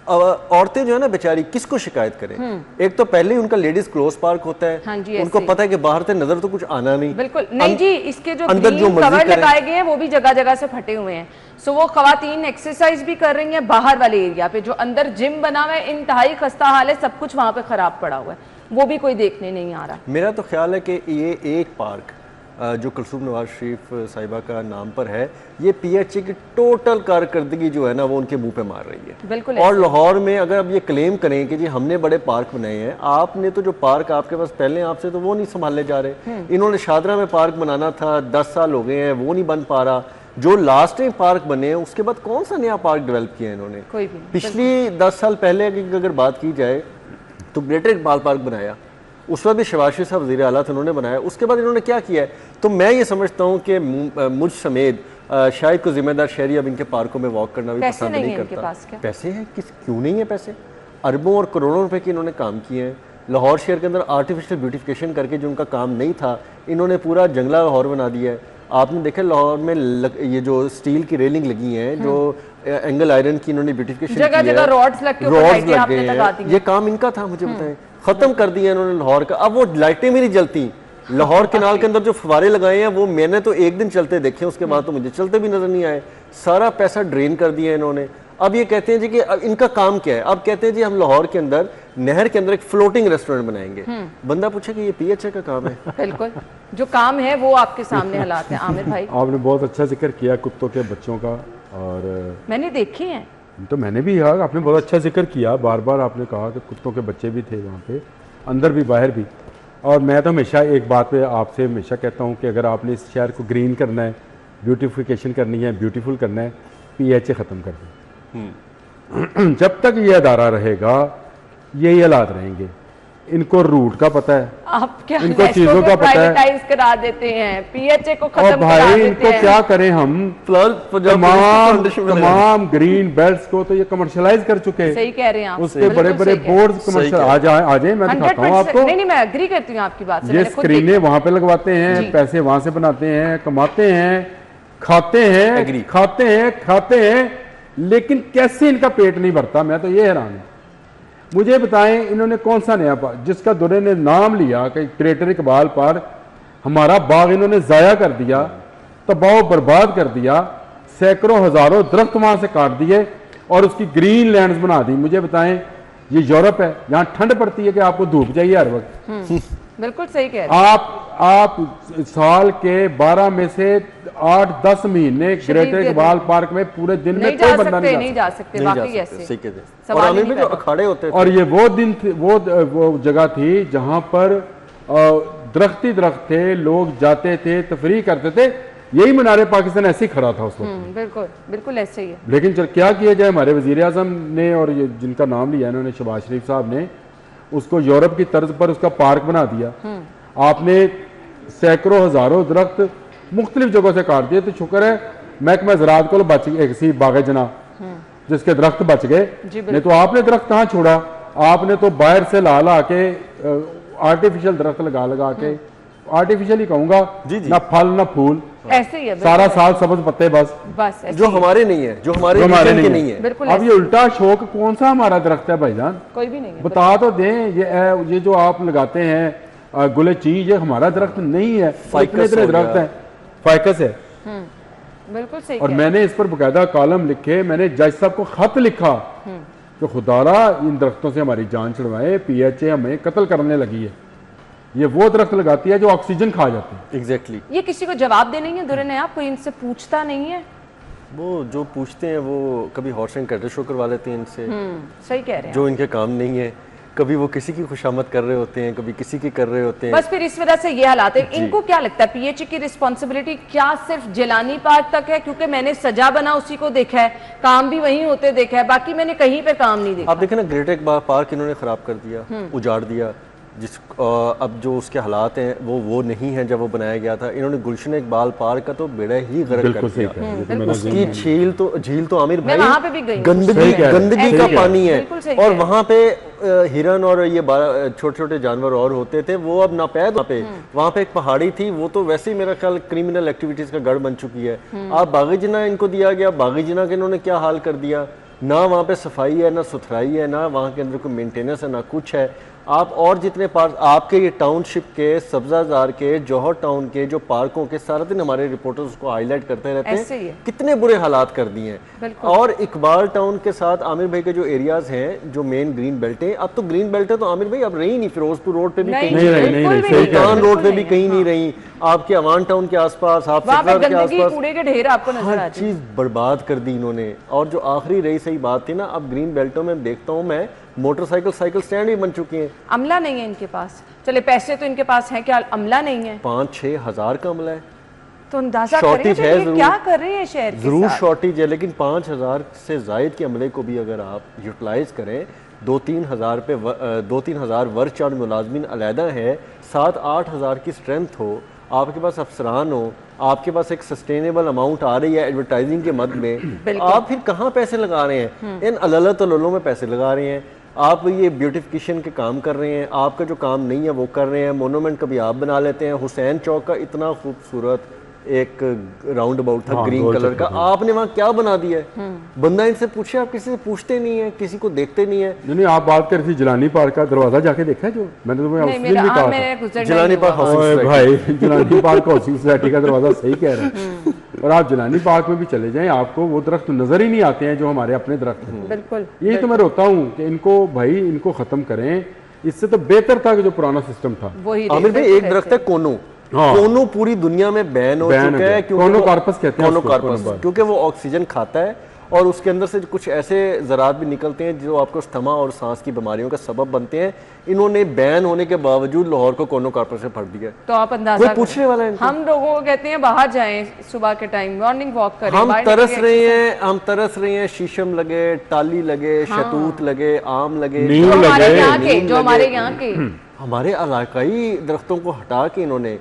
औरतें जो है ना बेचारी किसको शिकायत करें? एक तो पहले ही उनका लेडीज क्लोज पार्क होता है, हाँ जी, उनको पता है कि बाहर से नजर तो कुछ आना नहीं। बिल्कुल नहीं जी, इसके जो अंदर जो कवर लगाए गए हैं वो भी जगह जगह से फटे हुए हैं। सो वो खवातीन एक्सरसाइज भी कर रही हैं बाहर वाले एरिया पे, जो अंदर जिम बना हुआ है इंतहाई खस्ता हाल है, सब कुछ वहां पे खराब पड़ा हुआ है, वो भी कोई देखने नहीं आ रहा। मेरा तो ख्याल है कि ये एक पार्क जो कुलसूम नवाज शरीफ साहिबा का नाम पर है, ये PHA की टोटल कारकर्दगी जो है ना वो उनके मुंह पे मार रही है। बिल्कुल। और लाहौर में अगर अब ये क्लेम करें कि जी हमने बड़े पार्क बनाए हैं, आपने तो जो पार्क आपके पास पहले आपसे तो वो नहीं संभाले जा रहे। इन्होंने शादरा में पार्क बनाना था, 10 साल हो गए हैं, वो नहीं बन पा रहा। जो लास्ट टाइम पार्क बने हैं उसके बाद कौन सा नया पार्क डेवलप किया है इन्होंने? कोई भी। पिछली 10 साल पहले की अगर बात की जाए तो ग्रेटर इकबाल पार्क बनाया, उस वक्त भी शहबाज शरीफ साहब वज़ीर आला थे, उन्होंने बनाया। उसके बाद इन्होंने क्या किया है? तो मैं ये समझता हूँ कि मुझ समेत शायद को जिम्मेदार शहरी अब इनके पार्कों में वॉक करना भी पसंद नहीं करता। पैसे हैं, क्यों नहीं है पैसे? अरबों और करोड़ों रुपए के इन्होंने काम किए हैं। लाहौर शहर के अंदर आर्टिफिशियल ब्यूटिफिकेशन करके जो उनका काम नहीं था, इन्होंने पूरा जंगला लाहौर बना दिया है। आपने देखा लाहौर में ये जो स्टील की रेलिंग लगी हैं, जो एंगल आयरन की इन्होंने ब्यूटिफिकेशन जगह जगह रॉड्स लग गए हैं, ये काम इनका था। मुझे बताएं, खत्म कर दिया इन्होंने लाहौर का। अब वो लाइटें भी नहीं जलती। लाहौर केनाल के अंदर जो फवारे लगाए हैं वो मैंने तो एक दिन चलते देखे, उसके बाद तो मुझे चलते भी नजर नहीं आए। सारा पैसा ड्रेन कर दिया इन्होंने। अब ये कहते हैं जी कि इनका काम क्या है? अब कहते हैं जी हम लाहौर के अंदर नहर के अंदर एक फ्लोटिंग रेस्टोरेंट बनाएंगे। बंदा पूछे कि ये PHA का काम है? बिल्कुल, जो काम है वो आपके सामने हालात है। आमिर भाई, आपने बहुत अच्छा जिक्र किया कुत्तों के बच्चों का, और मैंने देखे हैं। तो मैंने भी यार, आपने बहुत अच्छा जिक्र किया, बार बार आपने कहा कि कुत्तों के बच्चे भी थे वहाँ पे, अंदर भी बाहर भी। और मैं तो हमेशा एक बात पे आपसे हमेशा कहता हूँ कि अगर आपने इस शहर को ग्रीन करना है, ब्यूटीफिकेशन करनी है, ब्यूटीफुल करना है, PHA ख़त्म कर दें। जब तक ये अदारा रहेगा यही हालात रहेंगे। इनको रूट का पता है, आप क्या इनको चीजों का पता है, प्राइवेटाइज करा देते हैं, PHA को खत्म और करा भाई देते इनको हैं। क्या करें हम? तमाम ग्रीन बेल्ट्स को तो ये कमर्शलाइज कर चुके हैं। सही कह रहे हैं आप, उसके बड़े बड़े बोर्ड कमर्शियल आ जाए, मैं दिखाता हूँ आपको। नहीं, मैं एग्री करती हूँ आपकी बात से। ये स्क्रीनें वहां पे लगवाते हैं, पैसे वहां से बनाते हैं, कमाते हैं, खाते हैं, लेकिन कैसे इनका पेट नहीं भरता? मैं तो ये हैरान हूं। मुझे बताएं इन्होंने कौन सा नया पार्क, जिसका दुरे ने नाम लिया कि ग्रेटर इकबाल पार्क, हमारा बाग इन्होंने जाया कर दिया, तबाह बर्बाद कर दिया, सैकड़ों हजारों दरख्त वहां से काट दिए और उसकी ग्रीन लैंड्स बना दी। मुझे बताएं, ये यूरोप है, यहाँ ठंड पड़ती है कि आपको धूप चाहिए हर वक्त। बिल्कुल सही कह रहे हैं। आप साल के 12 में से 8-10 महीने ग्रेटर इकबाल पार्क में पूरे दिन में कोई बंदा नहीं जा सकते, वाकई ऐसे और आमिर भाई जो अखाड़े होते थे, और ये वो दिन वो जगह थी जहां पर दरख्त ही दरख्त थे, लोग जाते थे, तफरीह करते थे। यही मीनार पाकिस्तान ऐसे ही खड़ा था उस वक्त। बिल्कुल बिल्कुल ऐसे ही है। लेकिन क्या किया जाए, हमारे वजीर आजम ने और ये जिनका नाम लिया इन्होंने, शहबाज शरीफ साहब ने, उसको यूरोप की तर्ज पर उसका पार्क बना दिया। आपने सैकड़ों हजारों दरख्त मुख्तलिफ जगहों से काट दिए। तो शुक्र है महकमा ज़राअत को बच एक सी बाग जना जिसके दरख्त बच गए, नहीं तो आपने दरख्त कहाँ छोड़ा। आपने तो बाहर से ला ला के आर्टिफिशियल दरख्त लगा के, आर्टिफिशियल ही कहूंगा, ना फल ना फूल, ऐसे ही है, सारा साल सबज पत्ते बस जो हमारे नहीं है, जो हमारे नहीं है। अब ये उल्टा शौक कौन सा हमारा दरख्त है भाईजान, कोई भी नहीं है। बता तो दें। ये जो आप लगाते हैं गुले चीज, ये हमारा दरख्त नहीं है। इतने दरख्त है, फाइकस है। बिल्कुल सही। और मैंने इस पर बकायदा कॉलम लिखे, मैंने जज साहब को खत लिखा कि खुदारा इन दरख्तों से हमारी जान छुड़वाए, PHA हमें कत्ल करने लगी है। ये वो दरख्त लगाती है जो ऑक्सीजन खा जाती है। एग्जैक्टली। ये किसी को जवाब देने नहीं है दुरे ने, आप कोई इनसे पूछता नहीं है। वो जो पूछते हैं वो कभी हॉर्स एंड कैटल शो करवा लेते हैं इनसे, सही कह रहे हैं, जो इनके काम नहीं है। कभी वो किसी की खुशामद कर रहे होते हैं, कभी किसी की कर रहे होते हैं। बस फिर इस वजह से ये हालात है। इनको क्या लगता है PHA की रिस्पॉन्सिबिलिटी क्या सिर्फ जिलानी पार्क तक है? क्योंकि मैंने सजा बना उसी को देखा है, काम भी वहीं होते देखा है, बाकी मैंने कहीं पे काम नहीं देखा। आप देखें ना, ग्रेटर इकबाल पार्क इन्होंने खराब कर दिया, उजाड़ दिया। अब जो उसके हालात हैं वो नहीं है जब वो बनाया गया था। इन्होंने गुलशन इकबाल पार्क का तो बेड़ा ही गर्क कर दिया। उसकी झील तो आमिर भाई वहां पे भी गई, गंदगी का पानी है, और वहां पे हिरन और ये छोटे छोटे जानवर और होते थे, वो अब नापैद। वहां पे एक पहाड़ी थी, वो तो वैसे ही मेरा ख्याल क्रिमिनल एक्टिविटीज का गढ़ बन चुकी है। आप बागीजना इनको दिया गया, बागीजना के इन्होंने क्या हाल कर दिया। ना वहाँ पे सफाई है, ना सुथराई है, ना वहाँ के अंदर कोई मेंटेनेंस है, ना कुछ है। आप और जितने पार्क आपके ये टाउनशिप के, सब्जाजार के, जौहर टाउन के जो पार्कों के, सारा दिन हमारे रिपोर्टर्स उसको हाईलाइट करते रहते हैं कितने बुरे हालात कर दिए हैं। और इकबाल टाउन के साथ आमिर भाई के जो एरियाज हैं, जो मेन ग्रीन बेल्ट है, अब तो ग्रीन बेल्ट है तो आमिर भाई अब रही नहीं। फिरोजपुर रोड पे भी कहीं नहीं रही, सुल्तान रोड पे भी कहीं नहीं रही, आपके अवान टाउन के आसपास, आप हर चीज बर्बाद कर दी इन्होंने। और जो आखिरी रही सही बात थी ना, अब ग्रीन बेल्टों में देखता हूँ मैं मोटरसाइकिल साइकिल स्टैंड भी बन चुके हैं। अमला नहीं है इनके पास, चले पैसे तो इनके पास हैं, क्या अमला नहीं है? 5-6 हज़ार का अमला है, तो अंदाजा शॉर्टेज है, क्या कर रहे हैं शहर के साथ? जरूर शॉर्टेज है, लेकिन 5,000 से जायद के अमले को भी अगर आप यूटिलाइज करें, 2-3 हज़ार वर्क चार्ज मुलाजमीन अलहदा है, 7-8 हज़ार की स्ट्रेंथ हो, आपके पास अफसरान हो, आपके पास एक सस्टेनेबल अमाउंट आ रही है एडवर्टाइजिंग के मद में, आप फिर कहाँ पैसे लगा रहे हैं? इन अललों में पैसे लगा रहे हैं। आप ये ब्यूटिफिकेशन के काम कर रहे हैं, आपका जो काम नहीं है वो कर रहे हैं। मोनूमेंट कभी आप बना लेते हैं, हुसैन चौक का इतना खूबसूरत एक राउंड अबाउट था ग्रीन कलर का, आपने वहाँ क्या बना दिया है? बंदा इनसे पूछे, आप किसी से पूछते नहीं है, किसी को देखते नहीं है। नहीं, आप बात कर रही थी जिलानी पार्क का दरवाजा जाके देखा है जो मैंने तुम्हें जिलानी पार्क भाई, जिलानी पार्क हाउसिंग सोसाइटी का दरवाजा सही कह रहे हैं। और आप जिलानी पार्क में भी चले जाएं, आपको वो दरख्त नजर ही नहीं आते हैं जो हमारे अपने दरख्त हैं। बिल्कुल, यही तो मैं रोता हूँ कि इनको भाई इनको खत्म करें। इससे तो बेहतर था कि जो पुराना सिस्टम था। आमिर भाई एक दरख्त है कोनो, कोनो पूरी दुनिया में बैन हो चुका है, कोनोकार्पस कहते हैं उसको, क्योंकि वो ऑक्सीजन खाता है और उसके अंदर से कुछ ऐसे ज़रात भी निकलते हैं जो आपको अस्थमा और सांस की बीमारियों का सबब बनते हैं। इन्होंने बैन होने के बावजूद लाहौर को कोनोकार्पस से भर दिया। तो आप अंदाजा पूछने वाला है, हम लोगों को कहते हैं बाहर जाएं सुबह के टाइम, मॉर्निंग वॉक करें, हम तरस रहे हैं, शीशम लगे, टाली लगे, शतूत लगे, आम लगे, जो हमारे यहाँ के हमारे इलाकाई दरख्तों को हटा के इन्होंने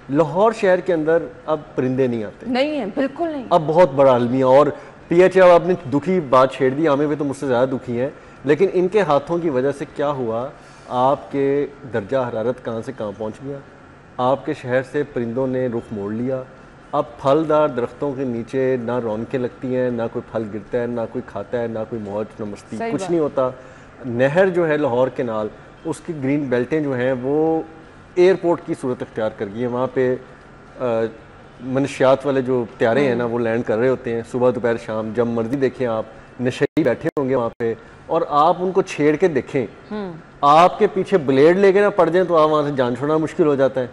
लाहौर शहर के अंदर अब परिंदे नहीं आते, नहीं है, बिल्कुल नहीं। अब बहुत बड़ा अलमिया। और PHA अब आपने दुखी बात छेड़ दी, आमिर भी तो मुझसे ज़्यादा दुखी हैं, लेकिन इनके हाथों की वजह से क्या हुआ, आपके दर्जा हरारत कहाँ से कहाँ पहुँच गया। आपके शहर से परिंदों ने रुख मोड़ लिया। अब फलदार दरख्तों के नीचे ना रौनकें लगती हैं, ना कोई फल गिरता है, ना कोई खाता है, ना कोई मौज, ना मस्ती, कुछ नहीं होता। नहर जो है लाहौर केनाल, उसकी ग्रीन बेल्टें जो हैं वो एयरपोर्ट की सूरत अख्तियार कर गई है। वहाँ पे मनशियात वाले जो त्यारे हैं ना वो लैंड कर रहे होते हैं सुबह दोपहर शाम, जब मर्जी देखें आप, नशे बैठे होंगे वहाँ पे और आप उनको छेड़ के देखें, आपके पीछे ब्लेड लेके ना पड़ जाए तो आप वहाँ से जान छोड़ना मुश्किल हो जाता है।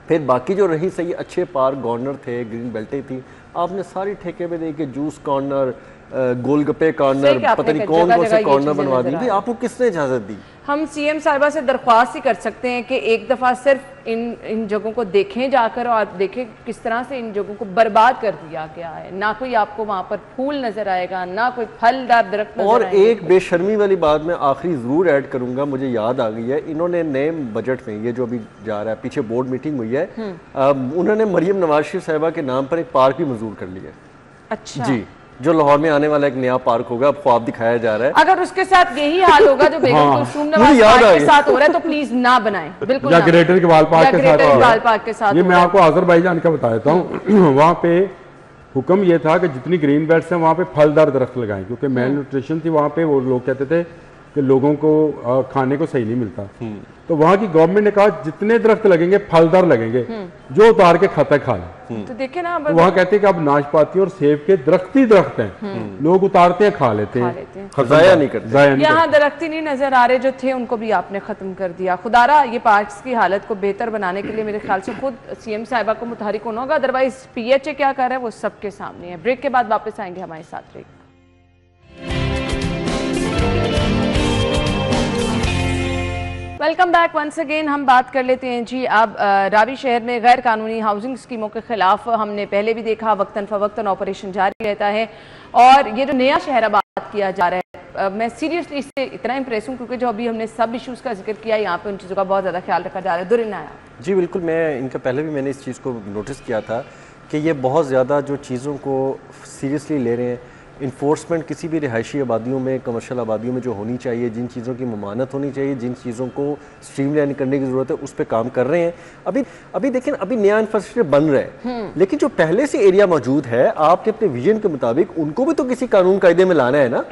फिर बाकी जो रही सही अच्छे पार्क गवर्नर थे, ग्रीन बेल्टें थी, आपने सारी ठेके पे दे के जूस कॉर्नर, गोलगप्पे कॉर्नर, पता नहीं कौन कौन से कॉर्नर बनवा दी थी, आपको किसने इजाजत दी? हम सीएम साहिबा से दरख्वास्त ही कर सकते हैं कि एक दफ़ा सिर्फ इन जगहों को देखें जाकर और देखें किस तरह से इन जगहों को बर्बाद कर दिया गया है। ना कोई आपको वहाँ पर फूल नजर आएगा, ना कोई फलदार दरख्त नजर और आएंगे। एक बेशर्मी वाली बात मैं आखिरी ज़रूर ऐड करूंगा, मुझे याद आ गई है, इन्होंने नए बजट में, ये जो अभी जा रहा है, पीछे बोर्ड मीटिंग हुई है, उन्होंने मरियम नवाज शरीफ साहिबा के नाम पर एक पार्क भी मंजूर कर लिया है। अच्छा जी, जो लाहौर में आने वाला एक नया पार्क होगा, अब ख्वाब दिखाया जा रहा है। अगर उसके साथ यही हाल होगा जो बेगम कुलसूम नवाज मुझे याद पार्क आ के गया। साथ हो रहा है तो प्लीज ना बनाएं, बिल्कुल या ना ग्रेटर इकबाल पार्क के ग्रेटर साथ हो रहा इकबाल है। पार्क के साथ ये हो मैं रहा है। आपको आज़रबाईजान का बता देता हूँ। वहाँ पे हुक्म ये था कि जितनी ग्रीन बेल्ट्स हैं वहाँ पे फलदार दरख्त लगाएं, क्योंकि मेल न्यूट्रिशन थी वहाँ पे, वो लोग कहते थे कि लोगों को खाने को सही नहीं मिलता। तो वहाँ की गवर्नमेंट ने कहा जितने दरख्त लगेंगे फलदार लगेंगे, जो उतार के खाता है खा ले। तो देखे ना तो वहाँ कहते हैं कि अब नाशपाती और सेब के दरख्त ही दरख्त हैं, लोग उतारते हैं खा लेते हैं, जाया नहीं करते। जाया नहीं यहाँ दरख्त ही नहीं नजर आ रहे जो थे, उनको भी आपने खत्म कर दिया। खुदारा ये पार्क्स की हालत को बेहतर बनाने के लिए मेरे ख्याल से खुद सीएम साहिबा को मुतहरिक होना होगा, अदरवाइज पीएचए क्या कर रहा है वो सबके सामने है। ब्रेक के बाद वापस आएंगे हमारे साथ। रहिए। Welcome back once again. हम बात कर लेते हैं जी अब रावी शहर में गैर कानूनी हाउसिंग स्कीमों के खिलाफ हमने पहले भी देखा वक्तन फवक्तन ऑपरेशन जारी रहता है और ये जो नया शहर आबाद किया जा रहा है, मैं सीरियसली इससे इतना इंप्रेस हूँ क्योंकि जो अभी हमने सब इश्यूज़ का जिक्र किया यहाँ पे उन चीज़ों का बहुत ज़्यादा ख्याल रखा जा रहा है। दुरिन आया जी बिल्कुल, मैं इनका पहले भी मैंने इस चीज़ को नोटिस किया था कि ये बहुत ज़्यादा जो चीज़ों को सीरियसली ले रहे हैं। इन्फोर्समेंट किसी भी रिहायशी आबादियों में, कमर्शियल आबादियों में जो होनी चाहिए, जिन चीज़ों की ममानत होनी चाहिए, जिन चीज़ों को स्ट्रीमलाइन करने की ज़रूरत है, उस पर काम कर रहे हैं। अभी देखें, अभी नया इंफ्रास्ट्रक्चर बन रहा है, लेकिन जो पहले से एरिया मौजूद है, आपने अपने विजन के मुताबिक उनको भी तो किसी कानून कायदे में लाना है ना।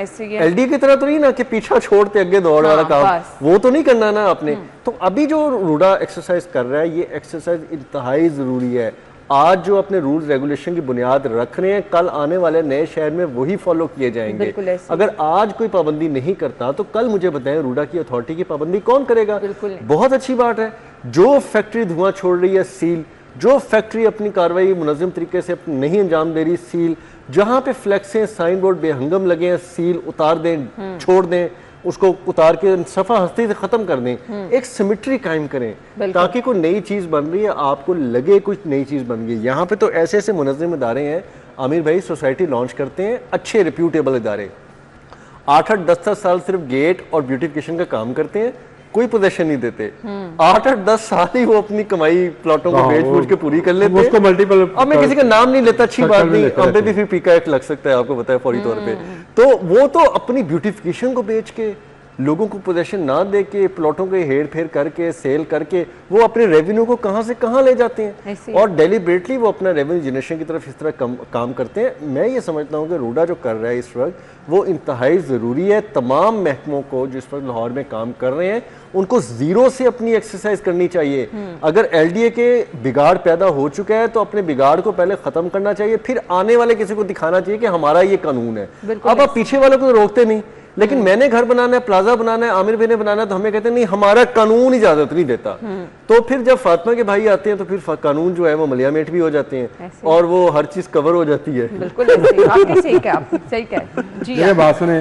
एलडी की तरह तो नहीं ना कि पीछा छोड़ते आगे दौड़ वाला काम, वो तो नहीं करना ना आपने। तो अभी जो रूडा एक्सरसाइज कर रहा है, ये एक्सरसाइज इंतहाई ज़रूरी है। आज जो अपने रूल्स रेगुलेशन की बुनियाद रख रहे हैं, कल आने वाले नए शहर में वही फॉलो किए जाएंगे। अगर आज कोई पाबंदी नहीं करता तो कल मुझे बताएं रूडा की अथॉरिटी की पाबंदी कौन करेगा? बहुत अच्छी बात है। जो फैक्ट्री धुआं छोड़ रही है सील, जो फैक्ट्री अपनी कार्रवाई मुनज़्ज़म तरीके से नहीं अंजाम दे रही सील, जहां पे फ्लैक्सें साइन बोर्ड बेहंगम लगे हैं सील उतार दें, छोड़ दें, उसको उतार के सफ़ा हस्ती से ख़त्म कर दें। एक सिमेट्री कायम करें ताकि कोई नई चीज़ बन रही है आपको लगे कुछ नई चीज़ बन गई। यहाँ पे तो ऐसे ऐसे मुनज़्ज़म इदारे हैं, आमिर भाई सोसाइटी लॉन्च करते हैं, अच्छे रिप्यूटेबल इदारे, 8-8 10-10 साल सिर्फ गेट और ब्यूटिफिकेशन का काम करते हैं, कोई पोजीशन नहीं देते। 8-8 10 साल ही वो अपनी कमाई प्लॉटों को बेच बूझ के पूरी कर लेते हैं। उसको मल्टीपल, अब मैं किसी का नाम नहीं लेता, अच्छी बात नहीं, हम पे भी फिर पीका एक लग सकता है, आपको पता है फौरी तौर पे। तो वो तो अपनी ब्यूटिफिकेशन को बेच के, लोगों को पोजीशन ना दे के, प्लॉटों के हेर फेर करके, सेल करके, वो अपने रेवेन्यू को कहां से कहां ले जाते हैं और डेलिबरेटली वो अपना रेवेन्यू जनरेशन की तरफ इस तरह काम करते हैं। मैं ये समझता हूं कि रूडा जो कर रहा है इस वक्त, वो इंतहाई ज़रूरी है। तमाम महकमों को जो इस वक्त लाहौर में काम कर रहे हैं, उनको जीरो से अपनी एक्सरसाइज करनी चाहिए। अगर एलडीए के बिगाड़ पैदा हो चुका है तो अपने बिगाड़ को पहले ख़त्म करना चाहिए, फिर आने वाले किसी को दिखाना चाहिए कि हमारा ये कानून है। अब आप पीछे वालों को रोकते नहीं, लेकिन मैंने घर बनाना है, प्लाजा बनाना है, आमिर भाई ने बनाना है, तो हमें कहते हैं नहीं हमारा कानून इजाजत नहीं देता। तो फिर जब फातिमा के भाई आते हैं तो फिर कानून जो है वो मलियामेट भी हो जाते हैं और वो हर चीज कवर हो जाती है। बिल्कुल सही कहा जी। ये बात सुने,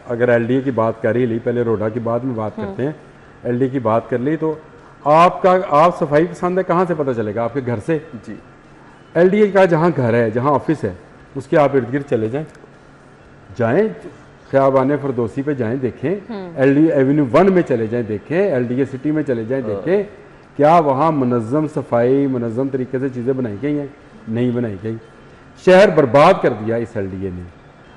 अगर एलडीए की बात कर ही ली, पहले रोडा की बाद में बात करते हैं। एलडीए की बात कर ली तो आप सफाई पसंद है, कहाँ से पता चलेगा? आपके घर से जी। एलडीए का जहाँ घर है, जहाँ ऑफिस है, उसके आप इर्द गिर्द चले जाएं, ख्याबान फरदोसी पे जाएं, देखें, एलडीए एवेन्यू 1 में चले जाएं, देखें, एलडीए सिटी में चले जाएं, देखें क्या वहाँ मुनज़्ज़म सफाई, मुनज़्ज़म तरीके से चीज़ें बनाई गई हैं? नहीं बनाई गई। शहर बर्बाद कर दिया इस एलडीए ने।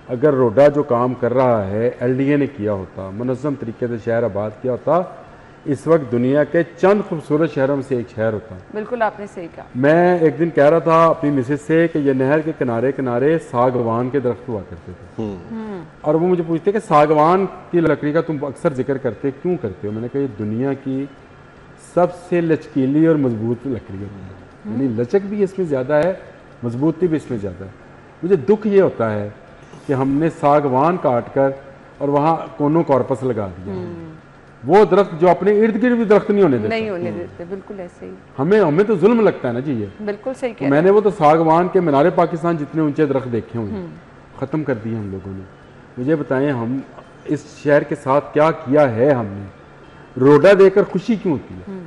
अगर रोडा जो काम कर रहा है एलडीए ने किया होता, मुनज़्ज़म तरीके से शहर आबाद किया होता, इस वक्त दुनिया के चंद खूबसूरत शहरों में से एक शहर होता है। बिल्कुल आपने सही कहा। मैं एक दिन कह रहा था अपनी मिसेज से कि ये नहर के किनारे किनारे सागवान के दरख्त हुआ करते थे, और वो मुझे पूछते कि सागवान की लकड़ी का तुम अक्सर जिक्र करते, क्यों करते हो? मैंने कहा ये दुनिया की सबसे लचकीली और मजबूत लकड़ी होती है। यानी लचक भी इसमें ज़्यादा है, मजबूती भी इसमें ज़्यादा है। मुझे दुख ये होता है कि हमने सागवान काट कर और वहाँ कोनो कॉर्पस लगा दिया, वो दरख्त जो अपने इर्द गिर्द भी दरख्त नहीं होने देता। नहीं होने देते, बिल्कुल ऐसे ही। हमें तो जुल्म लगता है ना जी ये। बिल्कुल सही तो कह मैंने वो तो सागवान के मीनारे पाकिस्तान जितने ऊंचे दरख्त देखे हुए ख़त्म कर दिए हम लोगों ने। मुझे बताएं हम इस शहर के साथ क्या किया है हमने। रोडा देकर खुशी क्यों होती है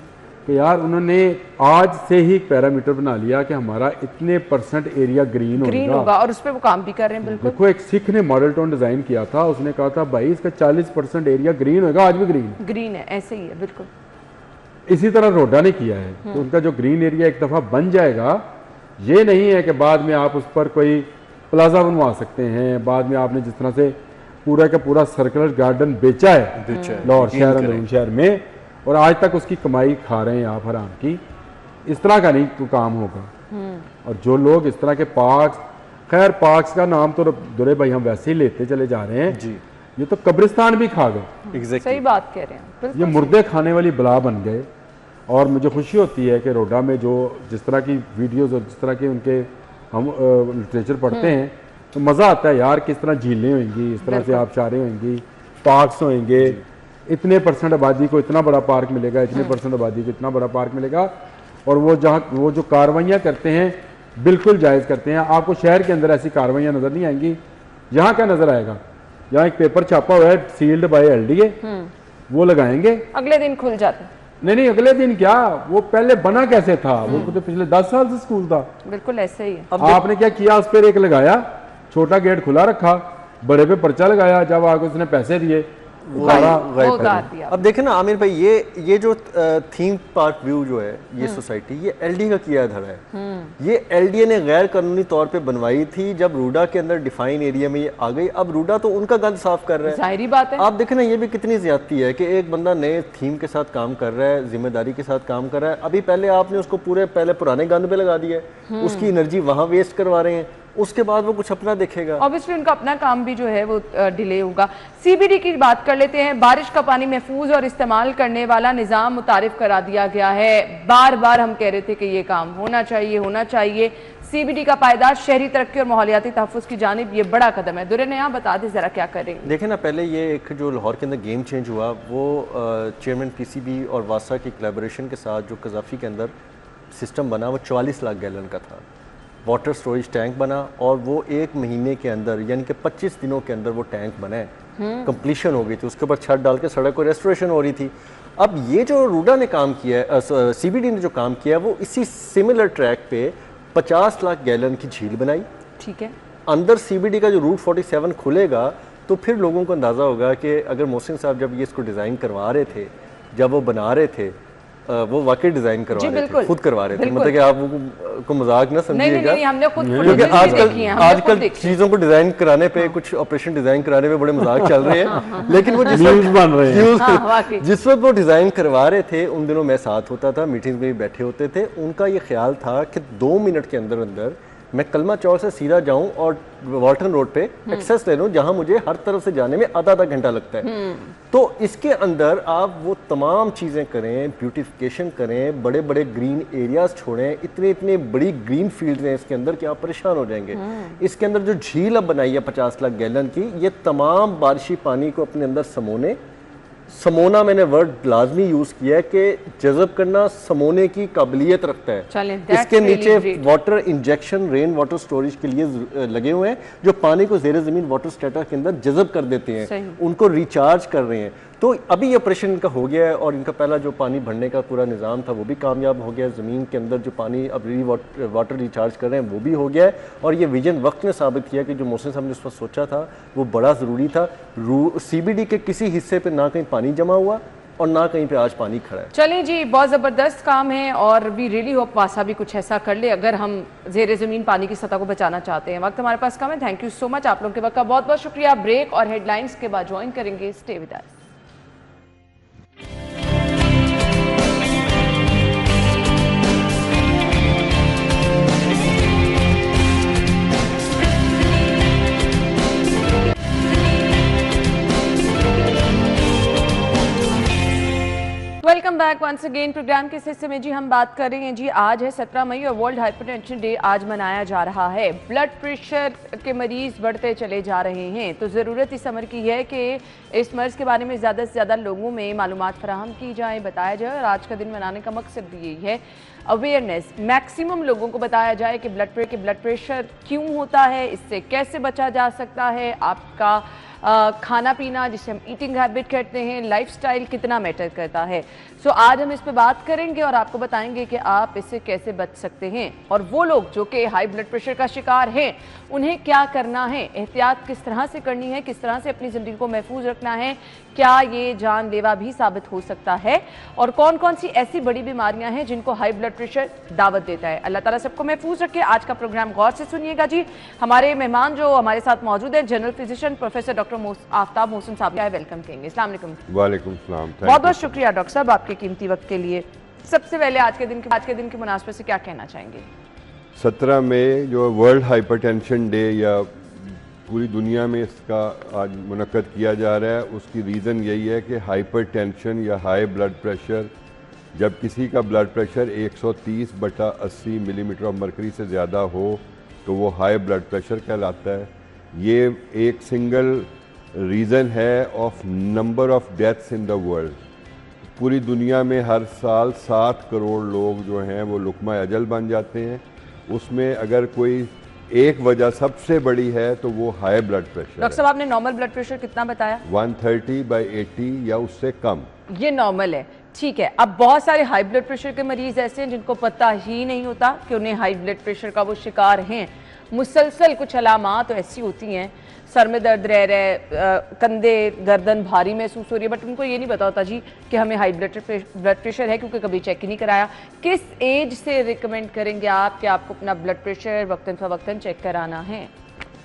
कि यार उन्होंने आज से ही पैरामीटर बना लिया कि हमारा इतने % एरिया ग्रीन होगा और उस पर वो काम भी कर रहे हैं। बिल्कुल देखो, एक सिख ने मॉडल टाउन डिजाइन किया था, उसने कहा था भाई इसका 40% एरिया ग्रीन होगा, आज भी ग्रीन है, ऐसे ही है बिल्कुल। इसी तरह रोडा ने किया है। तो उनका जो ग्रीन एरिया एक दफा बन जाएगा, ये नहीं है कि बाद में आप उस पर कोई प्लाजा बनवा सकते हैं। बाद में आपने जिस तरह से पूरा का पूरा सर्कुलर गार्डन बेचा है लाहौर शहर में, और आज तक उसकी कमाई खा रहे हैं आप हराम की, इस तरह का नहीं तो काम होगा। और जो लोग इस तरह के पार्क्स, खैर पार्क्स का नाम तो दुरे भाई हम वैसे ही लेते चले जा रहे हैं जी, ये तो कब्रिस्तान भी खा गए। सही बात कह रहे हैं, ये मुर्दे खाने वाली बला बन गए। और मुझे खुशी होती है कि रोडा में जो जिस तरह की वीडियोस और जिस तरह के उनके हम लिटरेचर पढ़ते हैं तो मज़ा आता है यार, किस तरह झीलें होंगी, इस तरह से आबशारें होंगी, पार्क्स होंगे, इतने % आबादी को इतना बड़ा पार्क मिलेगा, इतने % आबादी को इतना बड़ा पार्क मिलेगा। और वो जो कार्रवाइयाँ करते हैं बिल्कुल जायज़ करते हैं। आपको शहर के अंदर ऐसी कार्रवाइयाँ नज़र नहीं आएंगी। यहाँ क्या नज़र आएगा, यहाँ एक पेपर छापा हुआ है सील्ड बाय LDA, वो लगाएंगे, अगले दिन खुल जाता है। नहीं अगले दिन क्या, वो पहले बना कैसे था, वो तो पिछले 10 साल से स्कूल था। बिल्कुल ऐसे ही है। आपने क्या किया, उस पर एक लगाया, छोटा गेट खुला रखा, बड़े पे पर्चा लगाया, जब आगे उसने पैसे दिए उतार दिया। अब देखें ना आमिर भाई, ये जो थीम पार्क व्यू जो है ये सोसाइटी, ये LDA का किया धरा है। ये LDA ने गैर कानूनी तौर पे बनवाई थी जब रूडा के अंदर डिफाइन एरिया में ये आ गई। अब रूडा तो उनका गंद साफ कर रहा है, जाहिर बात है। आप देखें ना, ये भी कितनी ज्यादती है कि एक बंदा नए थीम के साथ काम कर रहा है, जिम्मेदारी के साथ काम कर रहा है। अभी पहले आपने उसको पहले पुराने गंद पे लगा दिया है, उसकी एनर्जी वहां वेस्ट करवा रहे हैं, उसके बाद वो कुछ अपना देखेगा। ऑब्वियसली उनका अपना काम भी जो है वो डिले होगा। CBD की बात कर लेते हैं। बारिश का पानी महफूज और इस्तेमाल करने वाला निज़ाम मुतारिफ करा दिया गया है। बार बार हम कह रहे थे कि ये काम होना चाहिए। CBD का पायदार शहरी तरक्की और माहौलियाती तहफ़्फ़ुज़ की जानिब ये बड़ा कदम है। दुरे ने यहाँ बता दें ज़रा क्या करेंगे। देखें ना, पहले ये एक जो लाहौर के अंदर गेम चेंज हुआ वो चेयरमैन PCB और वासा की कोलैबोरेशन के साथ जो कज़ाफ़ी के अंदर सिस्टम बना वो 44 लाख गैलन का था। वाटर स्टोरेज टैंक बना और वो 1 महीने के अंदर यानी कि 25 दिनों के अंदर वो टैंक बना है, कंप्लीशन हो गई थी। उसके ऊपर छत डाल के सड़क को रेस्टोरेशन हो रही थी। अब ये जो रूडा ने काम किया है, CBD ने जो काम किया है, वो इसी सिमिलर ट्रैक पे 50 लाख गैलन की झील बनाई। ठीक है, अंदर CBD का जो रूट 47 खुलेगा तो फिर लोगों को अंदाज़ा होगा कि अगर मोहसिन साहब जब ये इसको डिज़ाइन करवा रहे थे, जब वो बना रहे थे, वो वाकई डिजाइन करवा रहे थे, खुद करवा रहे थे। मतलब कि आप को मजाक ना समझिएगा, हमने खुद क्योंकि आजकल चीजों को डिजाइन कराने पे, कुछ ऑपरेशन डिजाइन कराने में बड़े मजाक चल रहे हैं। लेकिन वो जिस वक्त वो डिजाइन करवा रहे थे उन दिनों मैं साथ होता था, मीटिंग्स में भी बैठे होते थे। उनका ये ख्याल था कि 2 मिनट के अंदर अंदर मैं कलमा चौक से सीधा जाऊं और वाल्टन रोड पे एक्सेस ले लूं, जहां मुझे हर तरफ से जाने में आधा घंटा लगता है। तो इसके अंदर आप वो तमाम चीज़ें करें, ब्यूटिफिकेशन करें, बड़े बड़े ग्रीन एरियाज छोड़ें, इतने बड़ी ग्रीन फील्ड हैं इसके अंदर कि आप परेशान हो जाएंगे। इसके अंदर जो झील अब बनाई है 50 लाख गैलन की, ये तमाम बारिशी पानी को अपने अंदर समोना मैंने वर्ड लाजमी यूज किया है कि जज़ब करना, समोने की काबिलियत रखता है। इसके नीचे water injection, rain water storage के लिए लगे हुए हैं जो पानी को ज़ेरे ज़मीन वाटर स्टेटा के अंदर जज़ब कर देते हैं, उनको रिचार्ज कर रहे हैं। तो अभी ये ऑपरेशन इनका हो गया है और इनका पहला जो पानी भरने का पूरा निज़ाम था वो भी कामयाब हो गया है। ज़मीन के अंदर जो पानी अब वाटर रिचार्ज कर रहे हैं वो भी हो गया है। और ये विजन वक्त ने साबित किया कि जो मोहसिन साहब ने उस पर सोचा था वो बड़ा ज़रूरी था। CBD के किसी हिस्से पे ना कहीं पानी जमा हुआ और ना कहीं पे आज पानी खड़ा है। चलिए जी, बहुत ज़बरदस्त काम है और वी रियली होप वासा भी कुछ ऐसा कर ले अगर हम ज़ेरे ज़मीन पानी की सतह को बचाना चाहते हैं। वक्त हमारे पास कम है। थैंक यू सो मच आप लोगों के वक्त का बहुत बहुत शुक्रिया। ब्रेक और हेडलाइंस के बाद ज्वाइन करेंगे। Stay with us. Welcome back once again. Programme के इस हिस्से में जी हम बात कर रहे हैं जी, आज है 17 मई और वर्ल्ड हाइपरटेंशन डे आज मनाया जा रहा है। ब्लड प्रेशर के मरीज बढ़ते चले जा रहे हैं, तो ज़रूरत इस अमर की है कि इस मर्ज़ के बारे में ज़्यादा से ज़्यादा लोगों में मालूमात फराहम की जाए, बताया जाए। और आज का दिन मनाने का मकसद भी यही है, अवेयरनेस, मैक्सिमम लोगों को बताया जाए कि ब्लड प्रेशर क्यों होता है, इससे कैसे बचा जा सकता है, आपका खाना पीना जिसे हम ईटिंग हैबिट कहते हैं, लाइफस्टाइल कितना मैटर करता है। सो आज हम इस पे बात करेंगे और आपको बताएंगे कि आप इससे कैसे बच सकते हैं। और वो लोग जो कि हाई ब्लड प्रेशर का शिकार हैं, उन्हें क्या करना है, एहतियात किस तरह से करनी है, किस तरह से अपनी ज़िंदगी को महफूज रखना है, क्या ये जानलेवा भी साबित हो सकता है, और कौन कौन सी ऐसी बड़ी बीमारियां हैं जिनको हाई ब्लड प्रेशर दावत देता है। अल्लाह ताला सबको महफूज रखे। आज का प्रोग्राम गौर से सुनिएगा जी। हमारे मेहमान जो हमारे साथ मौजूद हैं, general physician professor doctor Aftab Mohsin साहब है, वेलकम कहेंगे। अस्सलाम वालेकुम। वालेकुम सलाम। बहुत बहुत शुक्रिया डॉक्टर साहब आपके कीमती वक्त के लिए। सबसे पहले आज के दिन की मुनासबत से क्या कहना चाहेंगे? 17 मई जो वर्ल्ड हाइपरटेंशन डे या पूरी दुनिया में इसका आज मुनक्कद किया जा रहा है, उसकी रीज़न यही है कि हाइपरटेंशन या हाई ब्लड प्रेशर, जब किसी का blood pressure 130/80 millimetre of mercury से ज़्यादा हो तो वो हाई ब्लड प्रेशर कहलाता है। ये एक सिंगल रीज़न है of number of deaths in the world. पूरी दुनिया में हर साल 7 करोड़ लोग जो हैं वो लुकमा अजल बन जाते हैं। उसमें अगर कोई एक वजह सबसे बड़ी है तो वो हाई ब्लड प्रेशर। डॉक्टर साहब आपने नॉर्मल ब्लड प्रेशर कितना बताया? 130/80 या उससे कम। ये नॉर्मल है, ठीक है। अब बहुत सारे हाई ब्लड प्रेशर के मरीज ऐसे हैं जिनको पता ही नहीं होता कि उन्हें हाई ब्लड प्रेशर का वो शिकार हैं। मुसलसल कुछ अलामात तो ऐसी होती हैं, सर में दर्द रह रहा है, कंधे गर्दन भारी महसूस हो रही है, बट उनको ये नहीं पता होता जी कि हमें हाई ब्लड प्रेशर है, क्योंकि कभी चेक ही नहीं कराया। किस एज से रिकमेंड करेंगे आप कि आपको अपना ब्लड प्रेशर वक्तन फ़वक्तन चेक कराना है?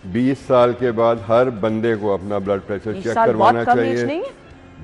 20 साल के बाद हर बंदे को अपना ब्लड प्रेशर चेक करवाना चाहिए।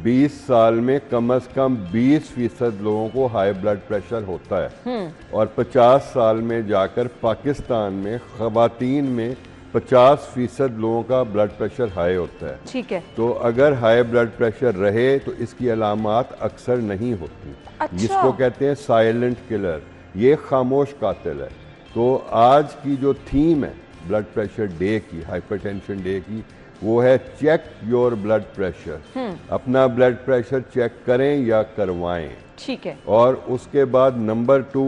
20 साल में कम से कम 20% लोगों को हाई ब्लड प्रेशर होता है, और 50 साल में जाकर पाकिस्तान में ख़वातीन में 50% लोगों का ब्लड प्रेशर हाई होता है। ठीक है। तो अगर हाई ब्लड प्रेशर रहे तो इसकी अलामात अक्सर नहीं होती। अच्छा। जिसको कहते हैं साइलेंट किलर, ये खामोश कातिल है। तो आज की जो थीम है ब्लड प्रेशर डे की, हाइपरटेंशन डे की, वो है चेक योर ब्लड प्रेशर। अपना ब्लड प्रेशर चेक करें या करवाएं। ठीक है। और उसके बाद नंबर 2,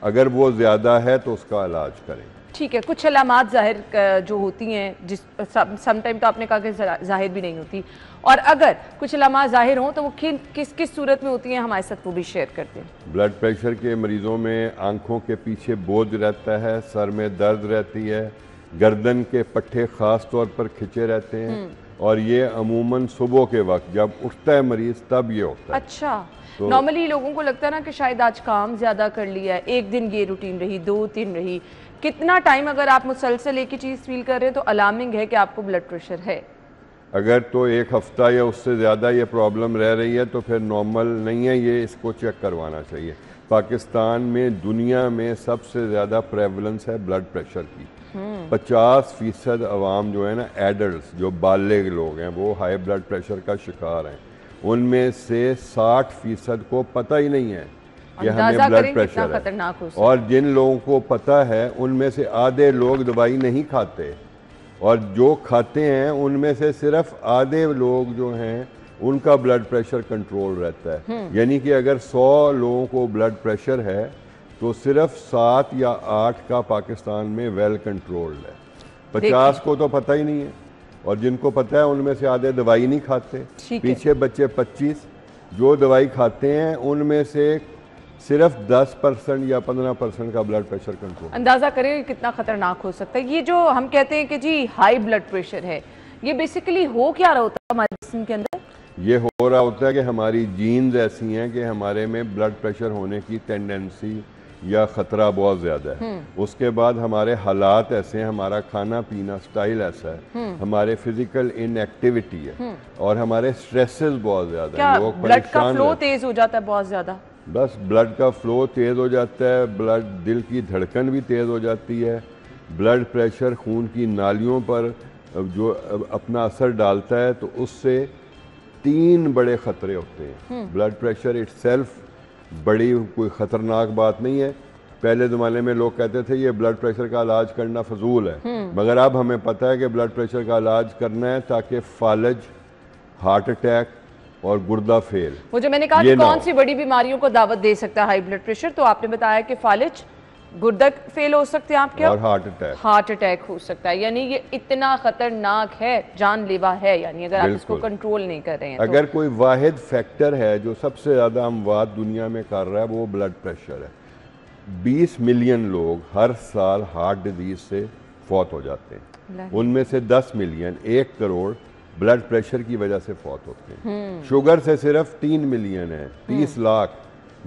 अगर वो ज़्यादा है तो उसका इलाज करें। ठीक है। कुछ अलामात जाहिर जो होती हैं, जिस समटाइम तो आपने कहा कि जाहिर भी नहीं होती, और अगर कुछ अलामात जाहिर हों तो वो किस किस सूरत में होती हैं, हमारे साथ वो भी शेयर करते हैं। ब्लड प्रेशर के मरीज़ों में आंखों के पीछे बोझ रहता है, सर में दर्द रहती है, गर्दन के पट्टे ख़ास तौर पर खिंचे रहते हैं, और ये अमूमन सुबह के वक्त जब उठता है मरीज़ तब ये होता है। अच्छा। तो नॉर्मली लोगों को लगता है ना कि शायद आज काम ज़्यादा कर लिया है, एक दिन ये रूटीन रही, 2-3 रही, कितना टाइम अगर आप मुसलसल एक ही चीज़ फील कर रहे हैं तो अलार्मिंग है कि आपको ब्लड प्रेशर है? अगर तो 1 हफ्ता या उससे ज़्यादा ये प्रॉब्लम रह रही है तो फिर नॉर्मल नहीं है, ये इसको चेक करवाना चाहिए। पाकिस्तान में दुनिया में सबसे ज़्यादा प्रेवलेंस है ब्लड प्रेशर की। 50% अवाम जो है ना, एडल्ट जो बालिग लोग हैं, वो हाई ब्लड प्रेशर का शिकार हैं। उनमें से 60% को पता ही नहीं है कि हमें ब्लड प्रेशर है, और जिन लोगों को पता है उनमें से आधे लोग दवाई नहीं खाते, और जो खाते हैं उनमें से सिर्फ आधे लोग जो हैं उनका ब्लड प्रेशर कंट्रोल रहता है। यानी कि अगर 100 लोगों को ब्लड प्रेशर है तो सिर्फ 7 या 8 का पाकिस्तान में वेल कंट्रोल्ड है। 50 को तो पता ही नहीं है, और जिनको पता है उनमें से आधे दवाई नहीं खाते। पीछे बच्चे 25 जो दवाई खाते हैं उनमें से सिर्फ 10% या 15% का ब्लड प्रेशर कंट्रोल। अंदाजा करें कितना खतरनाक हो सकता है। ये जो हम कहते हैं कि जी हाई ब्लड प्रेशर है, ये बेसिकली हो क्या रहा होता है हमारे जिस्म के अंदर? ये हो रहा होता है कि हमारी जीन्स ऐसी हैं कि हमारे में ब्लड प्रेशर होने की टेंडेंसी या ख़तरा बहुत ज़्यादा है। उसके बाद हमारे हालात ऐसे हैं, हमारा खाना पीना स्टाइल ऐसा है, हमारे फिजिकल इनएक्टिविटी है, और हमारे स्ट्रेसेस बहुत ज़्यादा हैं। लोग ब्लड का फ्लो तेज हो जाता है बहुत ज़्यादा? बस ब्लड का फ्लो तेज़ हो जाता है, ब्लड दिल की धड़कन भी तेज़ हो जाती है, ब्लड प्रेशर खून की नालियों पर जो अपना असर डालता है, तो उससे 3 बड़े ख़तरे होते हैं। ब्लड प्रेशर इटसेल्फ बड़ी कोई ख़तरनाक बात नहीं है। पहले ज़माने में लोग कहते थे ये ब्लड प्रेशर का इलाज करना फजूल है, मगर अब हमें पता है कि ब्लड प्रेशर का इलाज करना है ताकि फालज, हार्ट अटैक और गुर्दा फेल, वो जो मैंने कहा ये कि ना कौन हो। सी बड़ी बीमारियों को दावत दे सकता है हाई ब्लड प्रेशर, तो आपने बताया कि फालिज, गुर्दा फेल हो सकते हैं आपके, और हार्ट अटैक हो सकता है। यानी ये इतना खतरनाक है, जानलेवा है, यानी अगर आप इसको बिल्कुल। कंट्रोल नहीं कर रहे हैं अगर कोई वाहिद फैक्टर है जो सबसे ज़्यादा अमवात दुनिया में कर रहा है वो ब्लड प्रेशर है। 20 मिलियन लोग हर साल हार्ट डिजीज से फौत हो जाते हैं, उनमें से 10 मिलियन, 1 करोड़ ब्लड प्रेशर की वजह से फौत होते हैं। शुगर से सिर्फ 3 मिलियन है, 30 लाख,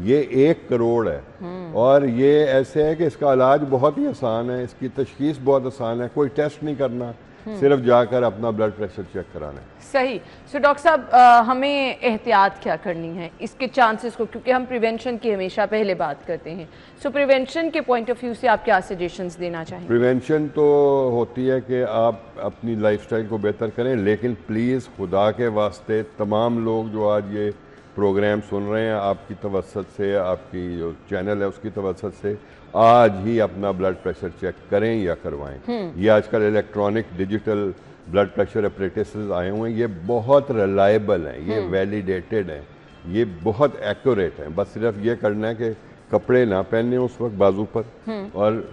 ये 1 करोड़ है। और ये ऐसे है कि इसका इलाज बहुत ही आसान है, इसकी तशखीस बहुत आसान है, कोई टेस्ट नहीं करना, सिर्फ जाकर अपना ब्लड प्रेशर चेक कराना है। सही। सो डॉक्टर साहब, हमें एहतियात क्या करनी है इसके चांसेस को, क्योंकि हम प्रिवेंशन की हमेशा पहले बात करते हैं। सो प्रिवेंशन के पॉइंट ऑफ व्यू से आप क्या सजेशंस देना चाहेंगे? प्रिवेंशन तो होती है कि आप अपनी लाइफस्टाइल को बेहतर करें, लेकिन प्लीज़ खुदा के वास्ते तमाम लोग जो आज ये प्रोग्राम सुन रहे हैं आपकी तवस्सत से, आपकी जो चैनल है उसकी तवस्सत से, आज ही अपना ब्लड प्रेशर चेक करें या करवाएं। ये आजकल इलेक्ट्रॉनिक डिजिटल ब्लड प्रेशर एपरेटसेस आए हुए हैं, ये बहुत रिलायबल हैं, ये वैलिडेटेड हैं, ये बहुत एक्यूरेट हैं। बस सिर्फ ये करना है कि कपड़े ना पहने उस वक्त बाजू पर, और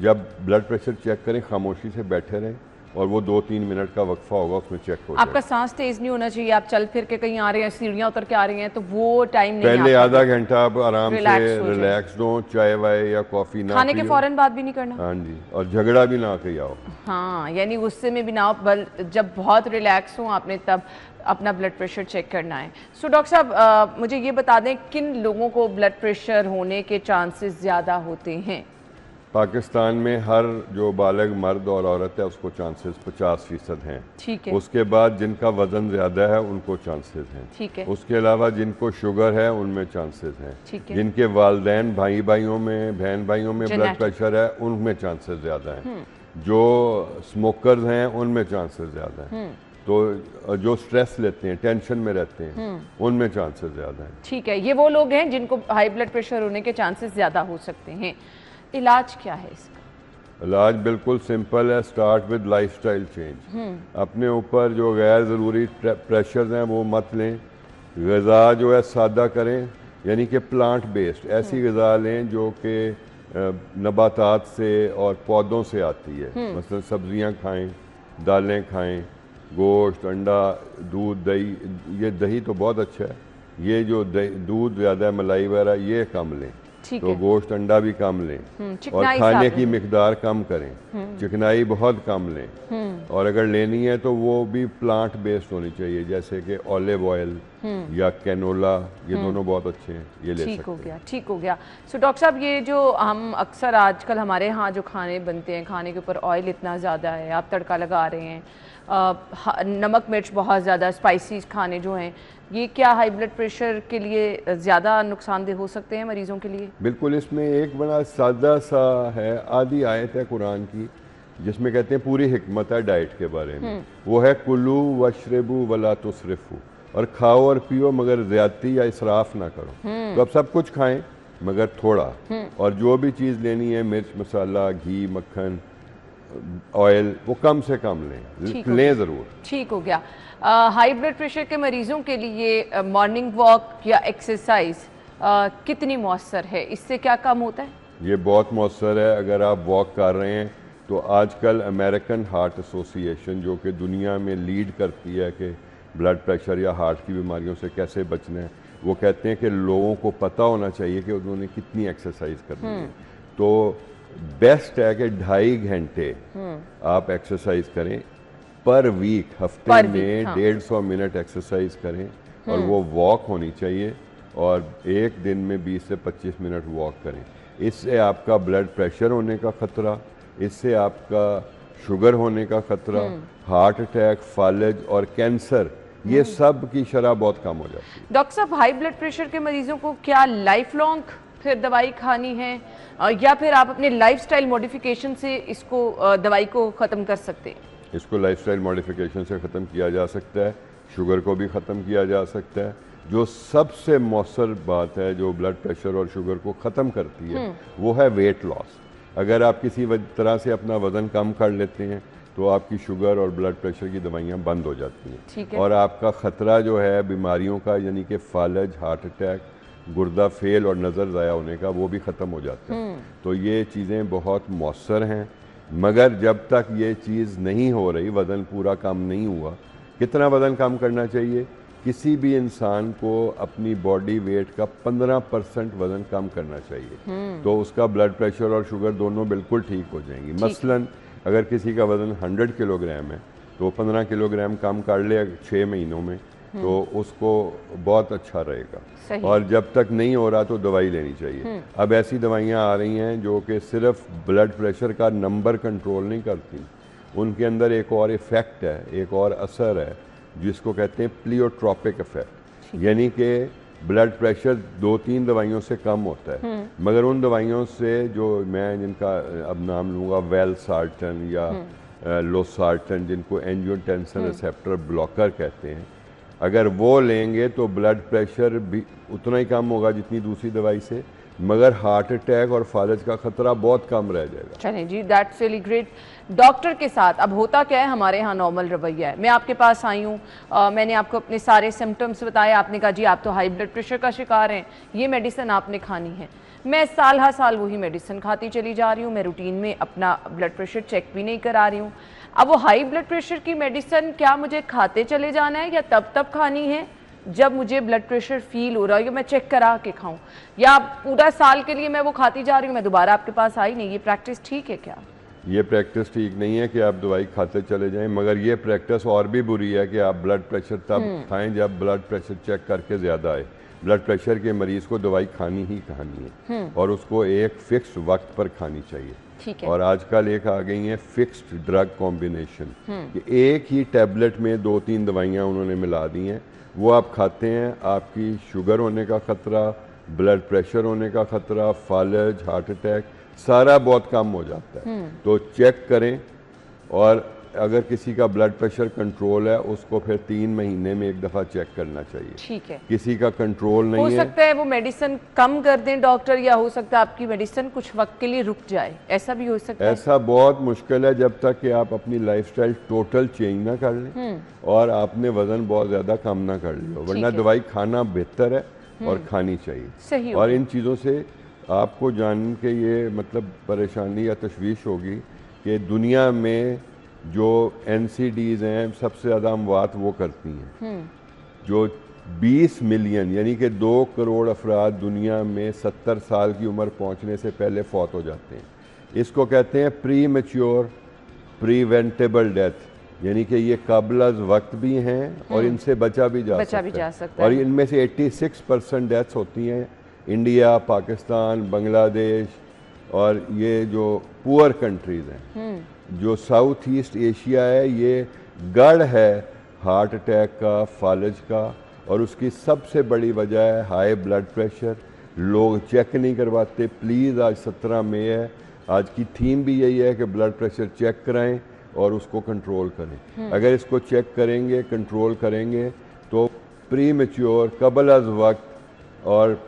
जब ब्लड प्रेशर चेक करें खामोशी से बैठे रहें, और वो 2-3 मिनट का वक्फा होगा उसमें चेक हो आपका सांस तेज नहीं होना चाहिए, आप चल फिर के कहीं आ रहे हैं, सीढ़ियां उतर के आ रहे हैं, तो वो टाइम नहीं। पहले आधा घंटा आप आराम से रिलैक्स हो जाए। रिलैक्स दो, चाय वाय या कॉफ़ी ना खाने के पियो। फौरन बात भी नहीं करना। हाँ जी, और झगड़ा भी ना के आओ। हाँ, यानी गुस्से में भी ना हो, जब बहुत रिलैक्स हो आपने तब अपना ब्लड प्रेशर चेक करना है। सो डॉक्टर साहब, मुझे ये बता दें किन लोगों को ब्लड प्रेशर होने के चांसेस ज़्यादा होते हैं? पाकिस्तान में हर जो बालिग मर्द और औरत है उसको चांसेस 50% हैं। ठीक है। उसके बाद जिनका वजन ज़्यादा है उनको चांसेस हैं। ठीक है। उसके अलावा जिनको शुगर है उनमें चांसेस हैं। ठीक है। जिनके वालदैन भाइयों में, बहन भाइयों में ब्लड Genetic। प्रेशर है उनमें चांसेस ज़्यादा हैं। जो स्मोकर्स हैं उनमें चांसेस ज़्यादा हैं। तो जो स्ट्रेस लेते हैं, टेंशन में रहते हैं, उनमें चांसेस ज़्यादा हैं। ठीक है, ये वो लोग हैं जिनको हाई ब्लड प्रेशर होने के चांसेस ज़्यादा हो सकते हैं। इलाज क्या है इसका? इलाज बिल्कुल सिंपल है, स्टार्ट विद लाइफस्टाइल चेंज। अपने ऊपर जो गैर ज़रूरी प्रेशर्स हैं वो मत लें। ग़िज़ा जो है सादा करें, यानी कि प्लांट बेस्ड, ऐसी ग़िज़ा लें जो कि नबातात से और पौधों से आती है। मसलन सब्जियां खाएं, दालें खाएं, गोश्त, अंडा, दूध, दही। ये दही तो बहुत अच्छा है, ये जो दूध ज़्यादा है, मलाई वगैरह, ये कम लें। तो गोश्त अंडा भी कम लें, और खाने की मिकदार कम करें, चिकनाई बहुत कम लें, और अगर लेनी है तो वो भी प्लांट बेस्ड होनी चाहिए, जैसे कि ऑलिव ऑयल या कैनोला, ये दोनों बहुत अच्छे हैं, ये ले सकते हैं। ठीक हो गया, ठीक हो गया। सो डॉक्टर साहब, ये जो हम अक्सर आजकल हमारे यहाँ जो खाने बनते हैं, खाने के ऊपर ऑयल इतना ज़्यादा है, आप तड़का लगा रहे हैं, नमक मिर्च बहुत ज़्यादा, स्पाइसी खाने जो हैं, ये क्या हाई ब्लड प्रेशर के लिए ज़्यादा नुकसानदेह हो सकते हैं मरीजों के लिए? बिल्कुल। इसमें एक बड़ा सादा सा है, आधी आयत है कुरान की, जिसमें कहते हैं पूरी हिकमत है डाइट के बारे में। वो है कुलू वशरबू वला तुसरिफू, और खाओ और पियो मगर ज़्यादती या इसराफ ना करो। तो अब सब कुछ खाएं मगर थोड़ा, और जो भी चीज़ लेनी है, मिर्च मसाला, घी, मक्खन, ऑयल, वो कम से कम लें ज़रूर। ठीक हो गया। हाई ब्लड प्रेशर के मरीजों के लिए मॉर्निंग वॉक या एक्सरसाइज कितनी मौसर है? इससे क्या कम होता है? ये बहुत मौसर है। अगर आप वॉक कर रहे हैं तो आजकल अमेरिकन हार्ट एसोसिएशन, जो कि दुनिया में लीड करती है कि ब्लड प्रेशर या हार्ट की बीमारियों से कैसे बचना है, वो कहते हैं कि लोगों को पता होना चाहिए कि उन्होंने कितनी एक्सरसाइज करनी है। तो बेस्ट है कि 2.5 घंटे आप एक्सरसाइज करें पर वीक, हफ्ते में 150 मिनट एक्सरसाइज करें, और वो वॉक होनी चाहिए, और एक दिन में 20 से 25 मिनट वॉक करें। इससे आपका ब्लड प्रेशर होने का ख़तरा, इससे आपका शुगर होने का ख़तरा, हार्ट अटैक, फालज और कैंसर, ये सब की शरह बहुत कम हो जाती है। डॉक्टर साहब, हाई ब्लड प्रेशर के मरीजों को क्या लाइफ लॉन्ग फिर दवाई खानी है, या फिर आप अपने लाइफस्टाइल मॉडिफिकेशन से इसको दवाई को ख़त्म कर सकते हैं? इसको लाइफस्टाइल मॉडिफिकेशन से ख़त्म किया जा सकता है, शुगर को भी ख़त्म किया जा सकता है, जो सबसे मौसर बात है जो ब्लड प्रेशर और शुगर को ख़त्म करती है वो है वेट लॉस। अगर आप किसी तरह से अपना वज़न कम कर लेते हैं तो आपकी शुगर और ब्लड प्रेशर की दवाइयाँ बंद हो जाती हैं और आपका ख़तरा जो है बीमारियों का यानी कि फालज, हार्ट अटैक, गुर्दा फेल और नज़र ज़ाया होने का वो भी ख़त्म हो जाता है। तो ये चीज़ें बहुत मौसर हैं, मगर जब तक ये चीज़ नहीं हो रही, वज़न पूरा कम नहीं हुआ। कितना वज़न कम करना चाहिए? किसी भी इंसान को अपनी बॉडी वेट का 15% वज़न कम करना चाहिए तो उसका ब्लड प्रेशर और शुगर दोनों बिल्कुल ठीक हो जाएंगी। मसलन अगर किसी का वज़न 100 किलोग्राम है तो 15 किलोग्राम कम कर ले 6 महीनों में तो उसको बहुत अच्छा रहेगा। और जब तक नहीं हो रहा तो दवाई लेनी चाहिए। अब ऐसी दवाइयाँ आ रही हैं जो कि सिर्फ ब्लड प्रेशर का नंबर कंट्रोल नहीं करती, उनके अंदर एक और इफ़ेक्ट है, एक और असर है जिसको कहते हैं प्लियोट्रोपिक इफेक्ट, यानी कि ब्लड प्रेशर 2-3 दवाइयों से कम होता है, मगर उन दवाइयों से जो मैं जिनका अब नाम लूँगा वेलसार्टन या लोसार्टन, जिनको एंजियोटेंसिन रिसेप्टर ब्लॉकर कहते हैं, अगर वो लेंगे तो ब्लड प्रेशर भी उतना ही कम होगा जितनी दूसरी दवाई से, मगर हार्ट अटैक और फालज का खतरा बहुत कम रह जाएगा। चलिए जी, दैट्स रियली ग्रेट। डॉक्टर के साथ अब होता क्या है, हमारे यहाँ नॉर्मल रवैया है। मैं आपके पास आई हूँ, मैंने आपको अपने सारे सिम्टम्स बताए, आपने कहा जी आप तो हाई ब्लड प्रेशर का शिकार हैं, ये मेडिसिन आपने खानी है। मैं साल हर साल वही मेडिसिन खाती चली जा रही हूँ, मैं रूटीन में अपना ब्लड प्रेशर चेक भी नहीं करा रही हूँ। अब वो हाई ब्लड प्रेशर की मेडिसिन क्या मुझे खाते चले जाना है या तब खानी है जब मुझे ब्लड प्रेशर फील हो रहा है, या मैं चेक करा के खाऊं, या पूरा साल के लिए मैं वो खाती जा रही हूँ, मैं दोबारा आपके पास आई नहीं? ये प्रैक्टिस ठीक है क्या? ये प्रैक्टिस ठीक नहीं है कि आप दवाई खाते चले जाएं, मगर ये प्रैक्टिस और भी बुरी है कि आप ब्लड प्रेशर तब खाएं जब ब्लड प्रेशर चेक करके ज़्यादा आए। ब्लड प्रेशर के मरीज़ को दवाई खानी ही खानी है और उसको एक फिक्स वक्त पर खानी चाहिए। ठीक है। और आजकल एक आ गई है फिक्स्ड ड्रग कॉम्बिनेशन, कि एक ही टैबलेट में 2-3 दवाइयाँ उन्होंने मिला दी हैं, वो आप खाते हैं, आपकी शुगर होने का ख़तरा, ब्लड प्रेशर होने का ख़तरा, फालज, हार्ट अटैक सारा बहुत कम हो जाता है। तो चेक करें, और अगर किसी का ब्लड प्रेशर कंट्रोल है उसको फिर 3 महीने में एक दफ़ा चेक करना चाहिए। ठीक है। किसी का कंट्रोल नहीं है, हो सकता है वो मेडिसिन कम कर दें डॉक्टर, या हो सकता है आपकी मेडिसिन कुछ वक्त के लिए रुक जाए, ऐसा भी हो सकता है। ऐसा बहुत मुश्किल है जब तक कि आप अपनी लाइफस्टाइल टोटल चेंज ना कर लें और आपने वजन बहुत ज़्यादा कम ना कर लिया, वरना दवाई खाना बेहतर है और खानी चाहिए। सही। और इन चीज़ों से आपको जान के ये मतलब परेशानी या तशवीश होगी कि दुनिया में जो NCDs हैं सबसे ज़्यादा अमवात वो करती हैं, जो 20 मिलियन यानी कि 2 करोड़ अफराद दुनिया में 70 साल की उम्र पहुंचने से पहले फौत हो जाते हैं। इसको कहते हैं प्री मैच्योर प्रिवेंटेबल डेथ, यानी कि ये काबिल वक्त भी हैं और इनसे बचा भी जा सकता है। और इनमें से 86% डेथ्स होती हैं इंडिया, पाकिस्तान, बांग्लादेश और ये जो पुअर कंट्रीज़ हैं। जो साउथ ईस्ट एशिया है ये गढ़ है हार्ट अटैक का, फालज का, और उसकी सबसे बड़ी वजह है हाई ब्लड प्रेशर। लोग चेक नहीं करवाते। प्लीज़, आज 17 मई है, आज की थीम भी यही है कि ब्लड प्रेशर चेक कराएं और उसको कंट्रोल करें। अगर इसको चेक करेंगे, कंट्रोल करेंगे तो प्री मैच्योर, कबल अज़ वक्त और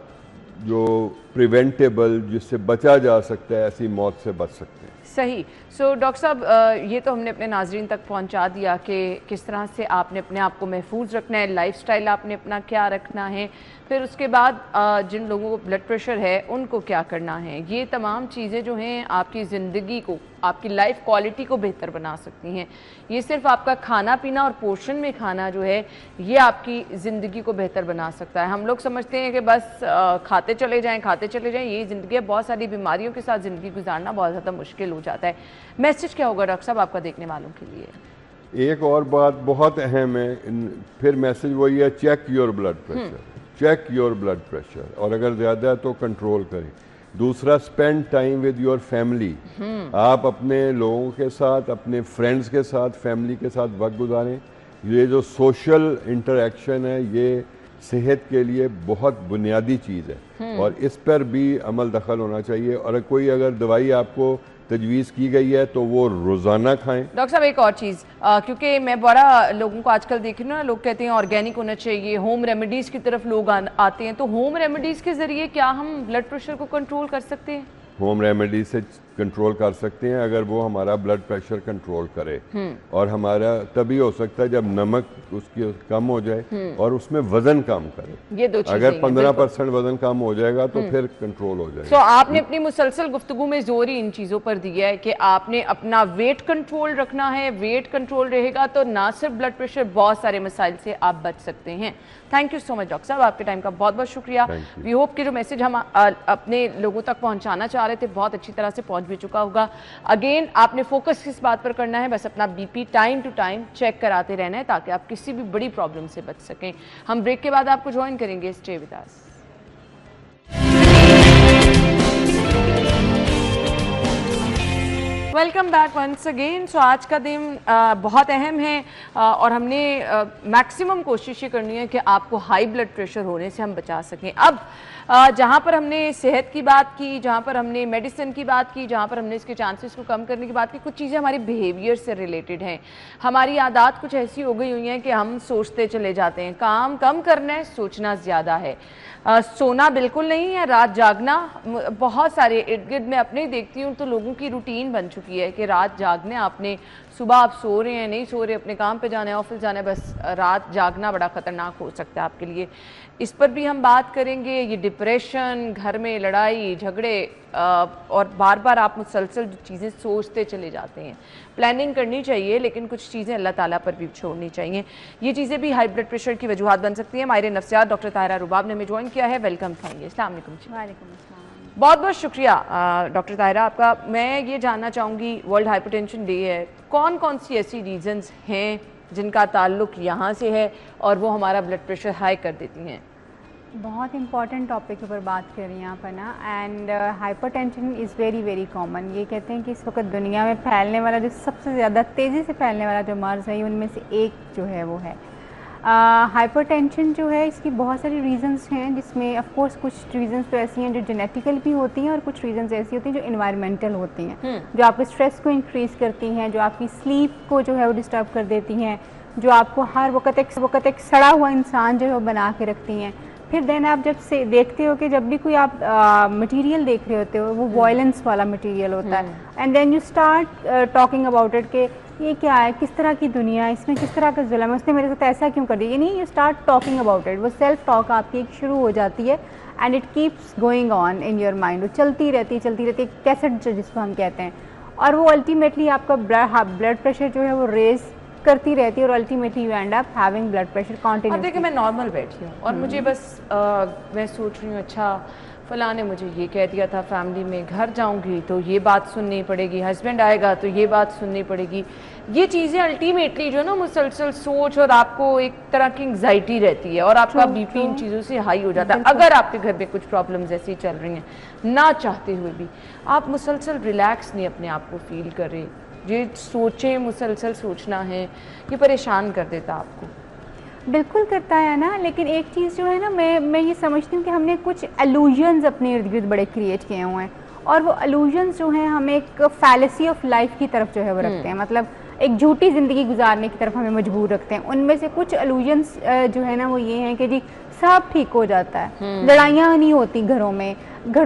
जो प्रिवेंटेबल, जिससे बचा जा सकता है, ऐसी मौत से बच सकते हैं। सही। सो डॉक्टर साहब, ये तो हमने अपने नाजरीन तक पहुंचा दिया कि किस तरह से आपने अपने आप को महफूज रखना है, लाइफस्टाइल आपने अपना क्या रखना है, फिर उसके बाद जिन लोगों को ब्लड प्रेशर है उनको क्या करना है। ये तमाम चीज़ें जो हैं आपकी ज़िंदगी को, आपकी लाइफ क्वालिटी को बेहतर बना सकती हैं। ये सिर्फ आपका खाना पीना और पोर्शन में खाना जो है ये आपकी ज़िंदगी को बेहतर बना सकता है। हम लोग समझते हैं कि बस खाते चले जाएं, ये ज़िंदगी है। बहुत सारी बीमारियों के साथ ज़िंदगी गुजारना बहुत ज़्यादा मुश्किल हो जाता है। मैसेज क्या होगा डॉक्टर साहब आपका देखने वालों के लिए? एक और बात बहुत अहम है, फिर मैसेज वही है, check your blood pressure, check your blood pressure, और अगर ज़्यादा है तो कंट्रोल करें। दूसरा, spend time with your family. आप अपने लोगों के साथ, अपने फ्रेंड्स के साथ, फैमिली के साथ वक्त गुजारें। ये जो सोशल इंटरेक्शन है ये सेहत के लिए बहुत बुनियादी चीज़ है और इस पर भी अमल दखल होना चाहिए। और कोई अगर दवाई आपको तजवीज़ की गई है तो वो रोज़ाना खाएं। डॉक्टर साहब एक और चीज़, क्योंकि मैं बड़ा लोगों को आजकल देख रही हूँ ना, लोग कहते हैं ऑर्गेनिक होना चाहिए, होम रेमेडीज़ की तरफ लोग आते हैं, तो होम रेमेडीज़ के ज़रिए क्या हम ब्लड प्रेशर को कंट्रोल कर सकते हैं? होम रेमेडी से कंट्रोल कर सकते हैं अगर वो हमारा ब्लड प्रेशर कंट्रोल करे, और हमारा तभी हो सकता है जब नमक उसकी कम हो जाए और उसमें वजन कम करे। ये दो चीजें अगर 15% वजन कम हो जाएगा तो फिर कंट्रोल हो जाएगा। तो आपने अपनी मुसलसल गुफ्तगू में जोर ही इन चीज़ों पर दिया है कि आपने अपना वेट कंट्रोल रखना है, वेट कंट्रोल रहेगा तो ना सिर्फ ब्लड प्रेशर, बहुत सारे मसाइल से आप बच सकते हैं। Thank you so much doctor साहब, आपके टाइम का बहुत बहुत शुक्रिया। वी होप कि जो मैसेज हम अपने लोगों तक पहुंचाना चाह रहे थे बहुत अच्छी तरह से पहुंच भी चुका होगा। अगेन आपने फोकस किस बात पर करना है, बस अपना BP time to time check कराते रहना है ताकि आप किसी भी बड़ी प्रॉब्लम से बच सकें। हम ब्रेक के बाद आपको ज्वाइन करेंगे, stay with us. Welcome back once again. So आज का दिन बहुत अहम है और हमने मैक्सिमम कोशिश ये करनी है कि आपको हाई ब्लड प्रेशर होने से हम बचा सकें। अब जहाँ पर हमने सेहत की बात की, जहाँ पर हमने मेडिसिन की बात की, जहाँ पर हमने इसके चांसेस को कम करने की बात की, कुछ चीज़ें हमारी बिहेवियर से रिलेटेड हैं। हमारी आदत कुछ ऐसी हो गई हुई हैं कि हम सोचते चले जाते हैं, काम कम करना है, सोचना ज़्यादा है। सोना बिल्कुल नहीं है, रात जागना बहुत सारे इर्द गिर्द मैं अपने ही देखती हूँ तो लोगों की रूटीन बन चुकी है कि रात जागने, आपने सुबह आप सो रहे हैं नहीं सो रहे, अपने काम पे जाना है, ऑफिस जाना है, बस रात जागना बड़ा ख़तरनाक हो सकता है आपके लिए। इस पर भी हम बात करेंगे। ये डिप्रेशन, घर में लड़ाई झगड़े और बार बार आप मुसलसल चीज़ें सोचते चले जाते हैं। प्लानिंग करनी चाहिए लेकिन कुछ चीज़ें अल्लाह ताला पर भी छोड़नी चाहिए। ये चीज़ें भी हाई ब्लड प्रेशर की वजूहत बन सकती हैं। माहिर नफ्सियात डॉक्टर ताहिरा रुबाब ने हमें ज्वाइन किया है। वेलकम कहेंगे। अस्सलाम वालेकुम। वालेकुम अस्सलाम। बहुत बहुत शुक्रिया डॉक्टर ताहिरा आपका। मैं ये जानना चाहूँगी, वर्ल्ड हाइपरटेंशन डे है, कौन कौन सी ऐसी रीजंस हैं जिनका ताल्लुक यहाँ से है और वो हमारा ब्लड प्रेशर हाई कर देती हैं? बहुत इंपॉर्टेंट टॉपिक के ऊपर बात कर रही हैं आप, है ना। And hypertension is very very common. ये कहते हैं कि इस वक्त दुनिया में फैलने वाला जो सबसे ज़्यादा तेज़ी से फैलने वाला जो मर्ज़ है उनमें से एक जो है वो है हाइपरटेंशन। जो है इसकी बहुत सारी रीज़न्स हैं, जिसमें ऑफ कोर्स कुछ रीज़न्स तो ऐसी हैं जो जेनेटिकल भी होती हैं और कुछ रीज़न्स ऐसी होती हैं जो इन्वायरमेंटल होती हैं, जो आपके स्ट्रेस को इंक्रीज़ करती हैं, जो आपकी स्लीप को जो है वो डिस्टर्ब कर देती हैं, जो आपको हर वक्त एक सड़ा हुआ इंसान जो है वो बना के रखती हैं। फिर देन आप जब से देखते हो कि जब भी कोई आप मटेरियल देख रहे होते हो वो वायलेंस वाला मटेरियल होता है, and then you start talking about it कि ये क्या है, किस तरह की दुनिया है, इसमें किस तरह का जुल्म है, उसने मेरे साथ ऐसा क्यों कर दिया। ये नहीं, you start talking about it. वो सेल्फ टॉक आपकी एक शुरू हो जाती है and it keeps going on in your mind. वो चलती रहती है, कैसेट जिसको हम कहते हैं, और वो अल्टीमेटली आपका ब्लड प्रेशर जो है वो रेज करती रहती है और ultimately you and up having blood pressure continuously. अब देखिए मैं नॉर्मल बैठी हूँ और मुझे बस मैं सोच रही हूँ अच्छा फलां ने मुझे ये कह दिया था फैमिली में, घर जाऊंगी तो ये बात सुननी पड़ेगी, हस्बैंड आएगा तो ये बात सुननी पड़ेगी। ये चीज़ें अल्टीमेटली जो है ना मुसलसल सोच और आपको एक तरह की एंग्जाइटी रहती है और आपका बीपी इन चीज़ों से हाई हो जाता है। अगर आपके घर में कुछ प्रॉब्लम्स ऐसी चल रही हैं, ना चाहते हुए भी आप मुसलसल रिलैक्स नहीं अपने आप को फील कर रहे, ये सोचें, मुसलसल सोचना है, ये परेशान कर देता आपको। बिल्कुल करता है ना, लेकिन एक चीज़ जो है ना, मैं ये समझती हूँ कि हमने कुछ एलूजन्स अपने इर्द गिर्द बड़े क्रिएट किए हुए हैं और वो एलूजन्स जो हैं हमें एक फैलेसी ऑफ लाइफ की तरफ जो है वो रखते हैं, मतलब एक झूठी ज़िंदगी गुजारने की तरफ हमें मजबूर रखते हैं। उनमें से कुछ एलूजन्स जो है ना वो ये हैं कि जी सब ठीक हो जाता है, लड़ाइयाँ नहीं होती घरों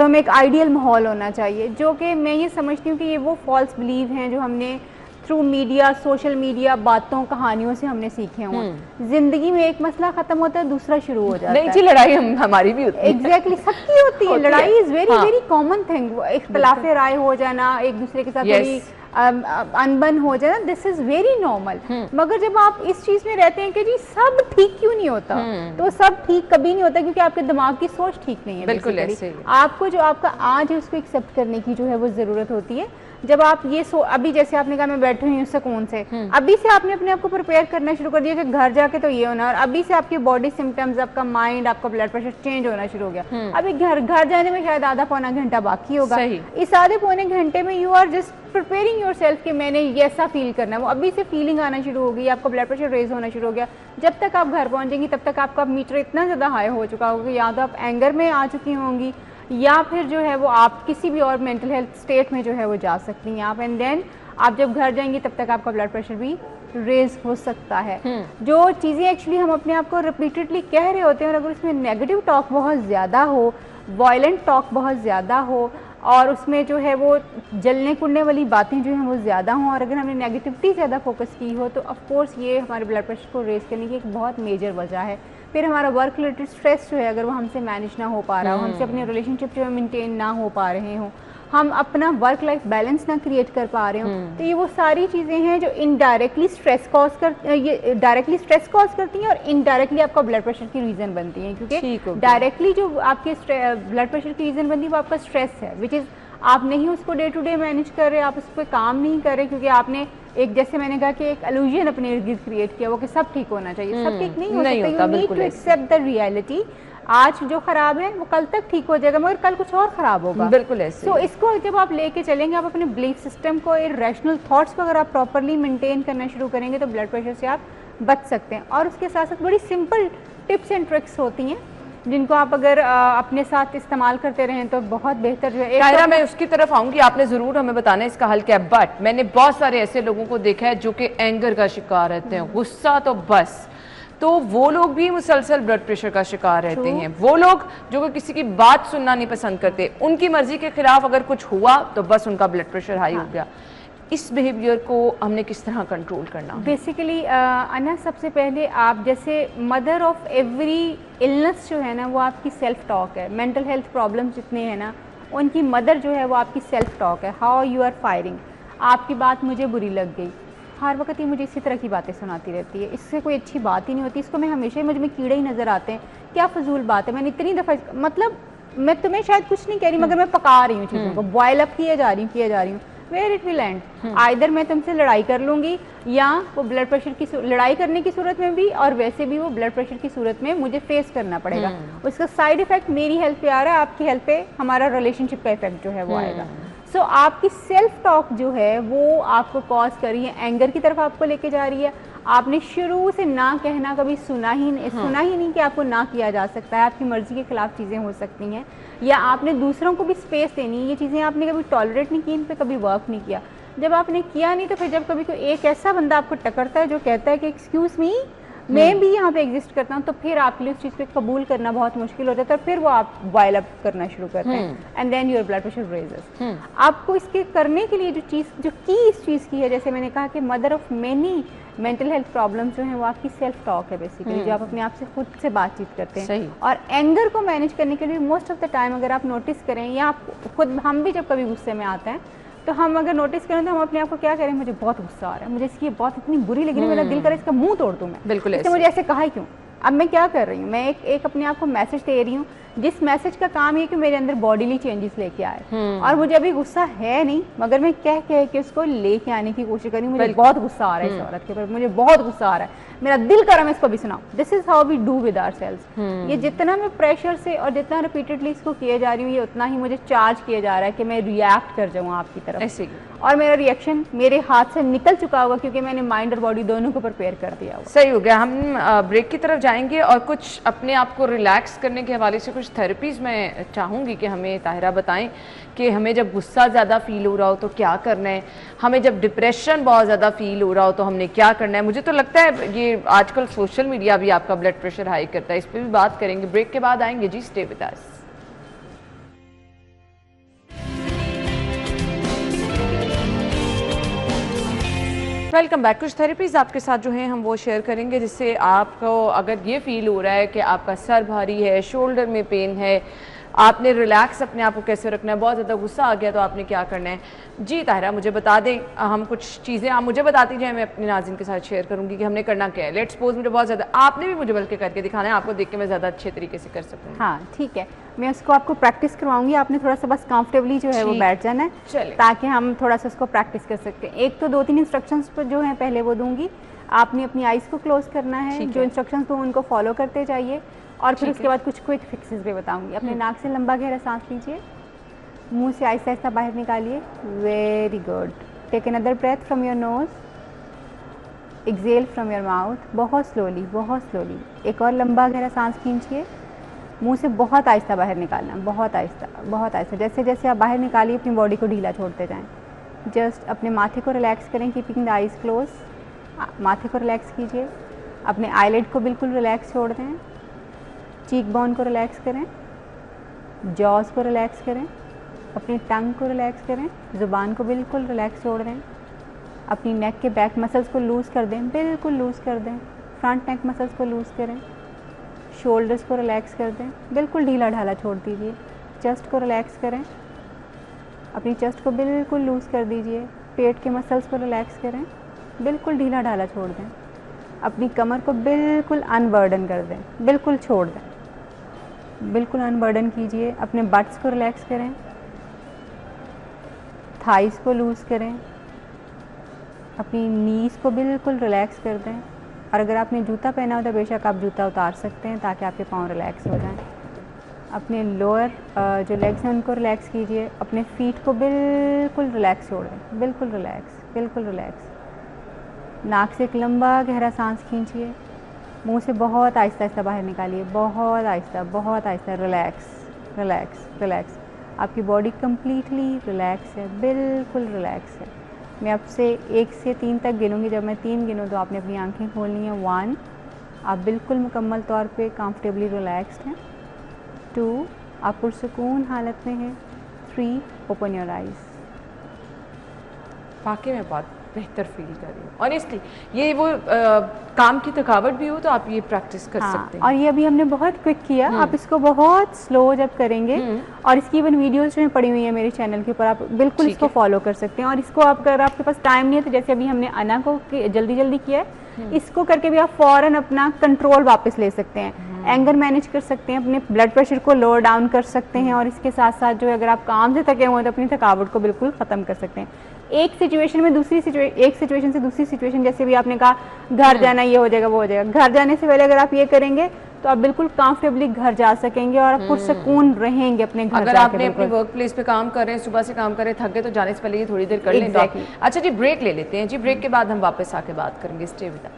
में एक आइडियल माहौल होना चाहिए, जो कि मैं ये समझती हूँ कि ये वो फॉल्स बिलीव हैं जो हमने थ्रू मीडिया, सोशल मीडिया, बातों कहानियों से हमने सीखे हुए। जिंदगी में एक मसला खत्म होता है, दूसरा शुरू हो जाता है। नहीं जी, लड़ाई हमारी भी होती है। एग्जैक्टली, सबकी होती है लड़ाई। Is very very common thing. इख्तिलाफ राय हो जाना, एक दूसरे के साथ थोड़ी अनबन हो जाना, दिस इज वेरी नॉर्मल। मगर जब आप इस चीज में रहते हैं कि जी सब ठीक क्यों नहीं होता, तो सब ठीक कभी नहीं होता क्योंकि आपके दिमाग की सोच ठीक नहीं है। बिल्कुल ऐसे। आपको जो आपका आज है उसको एक्सेप्ट करने की जो है वो जरूरत होती है। जब आप ये अभी जैसे आपने कहा मैं बैठी हुई हूँ सुकून से, अभी से आपने अपने आप को प्रिपेयर करना शुरू कर दिया कि घर जाके तो ये होना, और अभी से आपकी बॉडी सिम्टम्स, आपका माइंड, आपका ब्लड प्रेशर चेंज होना शुरू हो गया। अभी घर जाने में शायद आधा पौना घंटा बाकी होगा। इस आधे पौने घंटे में you are just preparing yourself कि मैंने ये ऐसा फील करना है। वो अभी से फीलिंग आना शुरू हो गई, आपका ब्लड प्रेशर रेज होना शुरू हो गया। जब तक आप घर पहुंचेंगी तब तक आपका मीटर इतना ज़्यादा हाई हो चुका होगा कि या तो आप एंगर में आ चुकी होंगी या फिर जो है वो आप किसी भी और मेंटल हेल्थ स्टेट में जो है वो जा सकती हैं आप, एंड देन आप जब घर जाएंगी तब तक आपका ब्लड प्रेशर भी रेज हो सकता है। जो चीज़ें एक्चुअली हम अपने आप को रिपीटेडली कह रहे होते हैं और अगर उसमें नेगेटिव टॉक बहुत ज़्यादा हो, वायलेंट टॉक बहुत ज़्यादा हो और उसमें जो है वो जलने कुड़ने वाली बातें जो हैं वो ज़्यादा हों और अगर हमने नेगेटिविटी ज़्यादा फोकस की हो तो ऑफ कोर्स ये हमारे ब्लड प्रेशर को रेज करने की एक बहुत मेजर वजह है। फिर हमारा वर्क रिलेटेड स्ट्रेस जो है अगर वो हमसे मैनेज ना हो पा रहा हो, हमसे अपने रिलेशनशिप जो है मेंटेन ना हो पा रहे हों, हम अपना वर्क लाइफ बैलेंस ना क्रिएट कर पा रहे हो, तो ये वो सारी चीज़ें हैं जो इनडायरेक्टली स्ट्रेस कॉज करती हैं और इनडायरेक्टली आपका ब्लड प्रेशर की रीज़न बनती हैं, क्योंकि डायरेक्टली जो आपके ब्लड प्रेशर की रीज़न बनती है वो आपका स्ट्रेस है, विच इज़ आप नहीं उसको डे टू डे मैनेज कर रहे, आप उस पर काम नहीं कर रहे, क्योंकि आपने एक, जैसे मैंने कहा कि एक इल्यूजन अपने इर्द गिर्द क्रिएट किया वो कि सब ठीक होना चाहिए। सब ठीक नहीं हो सकता, you need to accept the reality. आज जो खराब है वो कल तक ठीक हो जाएगा मगर कल कुछ और खराब होगा। बिल्कुल ऐसे। तो इसको जब आप लेके चलेंगे, आप अपने बिलीफ सिस्टम को, इरेशनल थॉट्स को अगर आप प्रॉपरली मेंटेन करना शुरू करेंगे तो ब्लड प्रेशर से आप बच सकते हैं। और उसके साथ साथ बड़ी सिंपल टिप्स एंड ट्रिक्स होती हैं जिनको आप अगर अपने साथ इस्तेमाल करते रहें तो बहुत बेहतर जो है। ताहिरा, मैं उसकी तरफ आऊंगी, आपने जरूर हमें बताना है इसका हल क्या है, बट मैंने बहुत सारे ऐसे लोगों को देखा है जो कि एंगर का शिकार रहते हैं, गुस्सा तो बस, तो वो लोग भी मुसलसल ब्लड प्रेशर का शिकार रहते हैं। वो लोग जो कि किसी की बात सुनना नहीं पसंद करते, उनकी मर्जी के खिलाफ अगर कुछ हुआ तो बस उनका ब्लड प्रेशर हाई हो गया। इस बिहेवियर को हमने किस तरह कंट्रोल करना? बेसिकली अना, सबसे पहले आप, जैसे मदर ऑफ एवरी इलनेस जो है ना वो आपकी सेल्फ टॉक है। मेंटल हेल्थ प्रॉब्लम्स जितने हैं ना उनकी मदर जो है वो आपकी सेल्फ टॉक है। हाउ यू आर फायरिंग, आपकी बात मुझे बुरी लग गई, हर वक्त ये मुझे इसी तरह की बातें सुनाती रहती है, इससे कोई अच्छी बात ही नहीं होती, इसको मैं हमेशा मुझ में कीड़े ही नज़र आते हैं, क्या फजूल बात है। मैंने इतनी दफ़ा, मतलब मैं तुम्हें शायद कुछ नहीं कह रही मगर मैं पका रही हूँ चीज़ों को, बॉयल अप किए जा रही हूँ, where it will end. Either मैं तुमसे लड़ाई कर लूँगी या वो ब्लड प्रेशर की लड़ाई करने की सूरत में भी और वैसे भी वो ब्लड प्रेशर की सूरत में मुझे फेस करना पड़ेगा। उसका साइड इफेक्ट मेरी हेल्थ पे आ रहा है, आपकी हेल्थ पे हमारा रिलेशनशिप का इफेक्ट जो है वो आएगा। सो आपकी सेल्फ टॉक जो है वो आपको कॉज कर रही है, एंगर की तरफ आपको लेके जा रही है। आपने शुरू से ना कहना कभी सुना ही नहीं कि आपको ना किया जा सकता है, आपकी मर्जी के खिलाफ चीज़ें हो सकती हैं, या आपने दूसरों को भी स्पेस देनी है। ये चीज़ें आपने कभी टॉलरेट नहीं की, इन पे कभी वर्क नहीं किया। जब आपने किया नहीं तो फिर जब कभी कोई एक ऐसा बंदा आपको टकरता है जो कहता है कि एक्सक्यूज़ मी, मैं भी यहाँ पे एग्जिस्ट करता हूँ, तो फिर आपके लिए उस चीज़ को कबूल करना बहुत मुश्किल हो जाता है, फिर वो आप बॉयल अप करना शुरू करते हैं and then your blood pressure raises. आपको इसके करने के लिए जो की इस चीज़ की है, जैसे मैंने कहा कि mother of many mental health problems जो हैं वो आपकी सेल्फ टॉक है बेसिकली, जो आप अपने आप से खुद से बातचीत करते हैं। और एंगर को मैनेज करने के लिए मोस्ट ऑफ द टाइम अगर आप नोटिस करें, या आप खुद, हम भी जब कभी गुस्से में आते हैं तो हम अगर नोटिस करें तो हम अपने आप को क्या करें, मुझे बहुत गुस्सा आ रहा है, मुझे इसकी बहुत इतनी बुरी लगी, मेरा दिल करे इसका मुंह तोड़ दूं मैं, बिल्कुल इसने मुझे ऐसे कहा ही क्यों। अब मैं क्या कर रही हूँ, मैं एक अपने आप को मैसेज दे रही हूँ, जिस मैसेज का काम है कि मेरे अंदर बॉडीली चेंजेस लेके आए, और मुझे अभी गुस्सा है नहीं मगर मैं कह के उसको लेके आने की कोशिश कर रही हूँ। मुझे बहुत गुस्सा आ रहा है इस औरत के ऊपर, मुझे बहुत गुस्सा आ रहा है, मेरा दिल कर रहा है मैं इसको भी सुनाऊं। This is how we do with ourselves. ये जितना मैं प्रेशर से और जितना रिपीटेडली इसको किए जा रही हूँ, ये उतना ही मुझे चार्ज किया जा रहा है कि मैं रिएक्ट कर जाऊँ आपकी तरफ ऐसे, और मेरा रिएक्शन मेरे हाथ से निकल चुका होगा क्योंकि मैंने माइंड और बॉडी दोनों को प्रिपेयर कर दिया होगा। सही हो गया। हम ब्रेक की तरफ जाएंगे और कुछ अपने आप को रिलैक्स करने के हवाले से कुछ थेरेपीज मैं चाहूँगी कि हमें ताहिरा बताएं कि हमें जब गुस्सा ज़्यादा फील हो रहा हो तो क्या करना है, हमें जब डिप्रेशन बहुत ज़्यादा फील हो रहा हो तो हमने क्या करना है। मुझे तो लगता है ये आजकल सोशल मीडिया भी आपका ब्लड प्रेशर हाई करता है, इस पर भी बात करेंगे। ब्रेक के बाद आएंगे जी, stay with us. Welcome back. कुछ थेरेपीज आपके साथ जो हैं हम वो शेयर करेंगे जिससे आपको अगर ये फील हो रहा है कि आपका सर भारी है, शोल्डर में पेन है, आपने रिलैक्स अपने आप को कैसे रखना है, बहुत ज़्यादा गुस्सा आ गया तो आपने क्या करना है। जी ताहिरा, मुझे बता दें, हम कुछ चीज़ें आप मुझे बताती जाए, मैं अपने नाज़रीन के साथ शेयर करूँगी कि हमने करना क्या है। लेट्स सपोज मुझे बहुत ज़्यादा, आपने भी मुझे बल्कि करके दिखाना है, आपको देख के मैं ज़्यादा अच्छे तरीके से कर सकूँ। हाँ ठीक है, मैं उसको आपको प्रैक्टिस करवाऊंगी, आपने थोड़ा सा बस कंफर्टेबली जो है वो बैठ जाना है ताकि हम थोड़ा सा उसको प्रैक्टिस कर सकते हैं। एक तो 2-3 इंस्ट्रक्शंस पर जो है पहले वो दूंगी, आपने अपनी आइज़ को क्लोज करना है, जो इंस्ट्रक्शंस दूँ उनको फॉलो करते जाइए, और फिर उसके बाद कुछ क्विक फिक्सेस भी बताऊंगी। अपने नाक से लंबा गहरा सांस लीजिए, मुंह से आहिस्ता आहिस्ता बाहर निकालिए, very good. Take another breath from your nose, exhale from your mouth, बहुत स्लोली बहुत स्लोली। एक और लंबा गहरा सांस खींचिए, मुंह से बहुत आहिस्ता बाहर निकालना, बहुत आहिस्ता, बहुत आहिस्ता। जैसे जैसे आप बाहर निकालिए अपनी बॉडी को ढीला छोड़ते जाएं। जस्ट अपने माथे को रिलैक्स करें, कीपिंग द आइज़ क्लोज। माथे को रिलैक्स कीजिए, अपने आईलिड को बिल्कुल रिलैक्स छोड़ दें, चीक बोन को रिलैक्स करें, जॉज़ को रिलैक्स करें, अपनी टंग को रिलैक्स करें, ज़ुबान को बिल्कुल रिलैक्स छोड़ दें, अपनी नेक के बैक मसल्स को लूज़ कर दें, बिल्कुल लूज़ कर दें, फ्रंट नेक मसल्स को लूज़ करें, शोल्डर्स को रिलैक्स कर दें, बिल्कुल ढीला ढाला छोड़ दीजिए। चेस्ट को रिलैक्स करें, अपनी चेस्ट को बिल्कुल लूज़ कर दीजिए, पेट के मसल्स को रिलैक्स करें, बिल्कुल ढीला ढाला छोड़ दें, अपनी कमर को बिल्कुल अनबर्डन कर दें, बिल्कुल छोड़ दें, बिल्कुल अनबर्डन कीजिए। अपने बट्स को रिलैक्स करें, थाइस को लूज़ करें, अपनी नीज़ को बिल्कुल रिलैक्स कर दें। और अगर आपने जूता पहना हो तो बेशक आप जूता उतार सकते हैं ताकि आपके पाँव रिलैक्स हो जाएं। अपने लोअर जो लेग्स हैं उनको रिलैक्स कीजिए, अपने फीट को बिल्कुल रिलैक्स छोड़ें, बिल्कुल रिलैक्स, बिल्कुल रिलैक्स। नाक से एक लंबा गहरा सांस खींचिए, मुंह से बहुत आहिस्ता आहिस्ता बाहर निकालिए, बहुत आहिस्ता, बहुत आहिस्ता। Relax, relax, relax. आपकी बॉडी कम्प्लीटली रिलैक्स है, बिल्कुल रिलैक्स है। मैं आपसे 1 से 3 तक गिनूंगी, जब मैं 3 गिनूँ तो आपने अपनी आंखें खोलनी है। 1, आप बिल्कुल मुकम्मल तौर पे कंफर्टेबली रिलैक्स्ड हैं। 2, आप पुरसुकून हालत में हैं। 3, ओपन योर आइज़। वाकई में बहुत बेहतर फील कर रही हूँ ऑनेस्टली। ये वो काम की थकावट भी हो तो आप ये प्रैक्टिस कर सकते हैं। और ये अभी हमने बहुत क्विक किया, आप इसको बहुत स्लो जब करेंगे, और इसकी इवन वीडियोस जो पड़ी हुई है मेरे चैनल के ऊपर, आप बिल्कुल इसको फॉलो कर सकते हैं। और इसको आप अगर आपके पास टाइम नहीं है तो जैसे अभी हमने अना को जल्दी जल्दी किया है, इसको करके भी आप फौरन अपना कंट्रोल वापस ले सकते हैं, एंगर मैनेज कर सकते हैं, अपने ब्लड प्रेशर को लोअर डाउन कर सकते हैं। और इसके साथ साथ जो है अगर आप काम से थके हुए हैं तो अपनी थकावट को बिल्कुल ख़त्म कर सकते हैं। एक सिचुएशन में दूसरी एक सिचुएशन से दूसरी सिचुएशन, जैसे भी आपने कहा घर जाना, ये हो जाएगा वो हो जाएगा, घर जाने से पहले अगर आप ये करेंगे तो आप बिल्कुल कंफर्टेबली घर जा सकेंगे और आप पुरसुकून रहेंगे अपने घर। अगर आपने अपने वर्क प्लेस पे काम कर रहे हैं, सुबह से काम कर रहे हैं, थक गए तो जाने से पहले ये थोड़ी देर कर लें। अच्छा जी, ब्रेक ले लेते हैं जी, ब्रेक के बाद हम वापस आके बात करेंगे। Stay with us.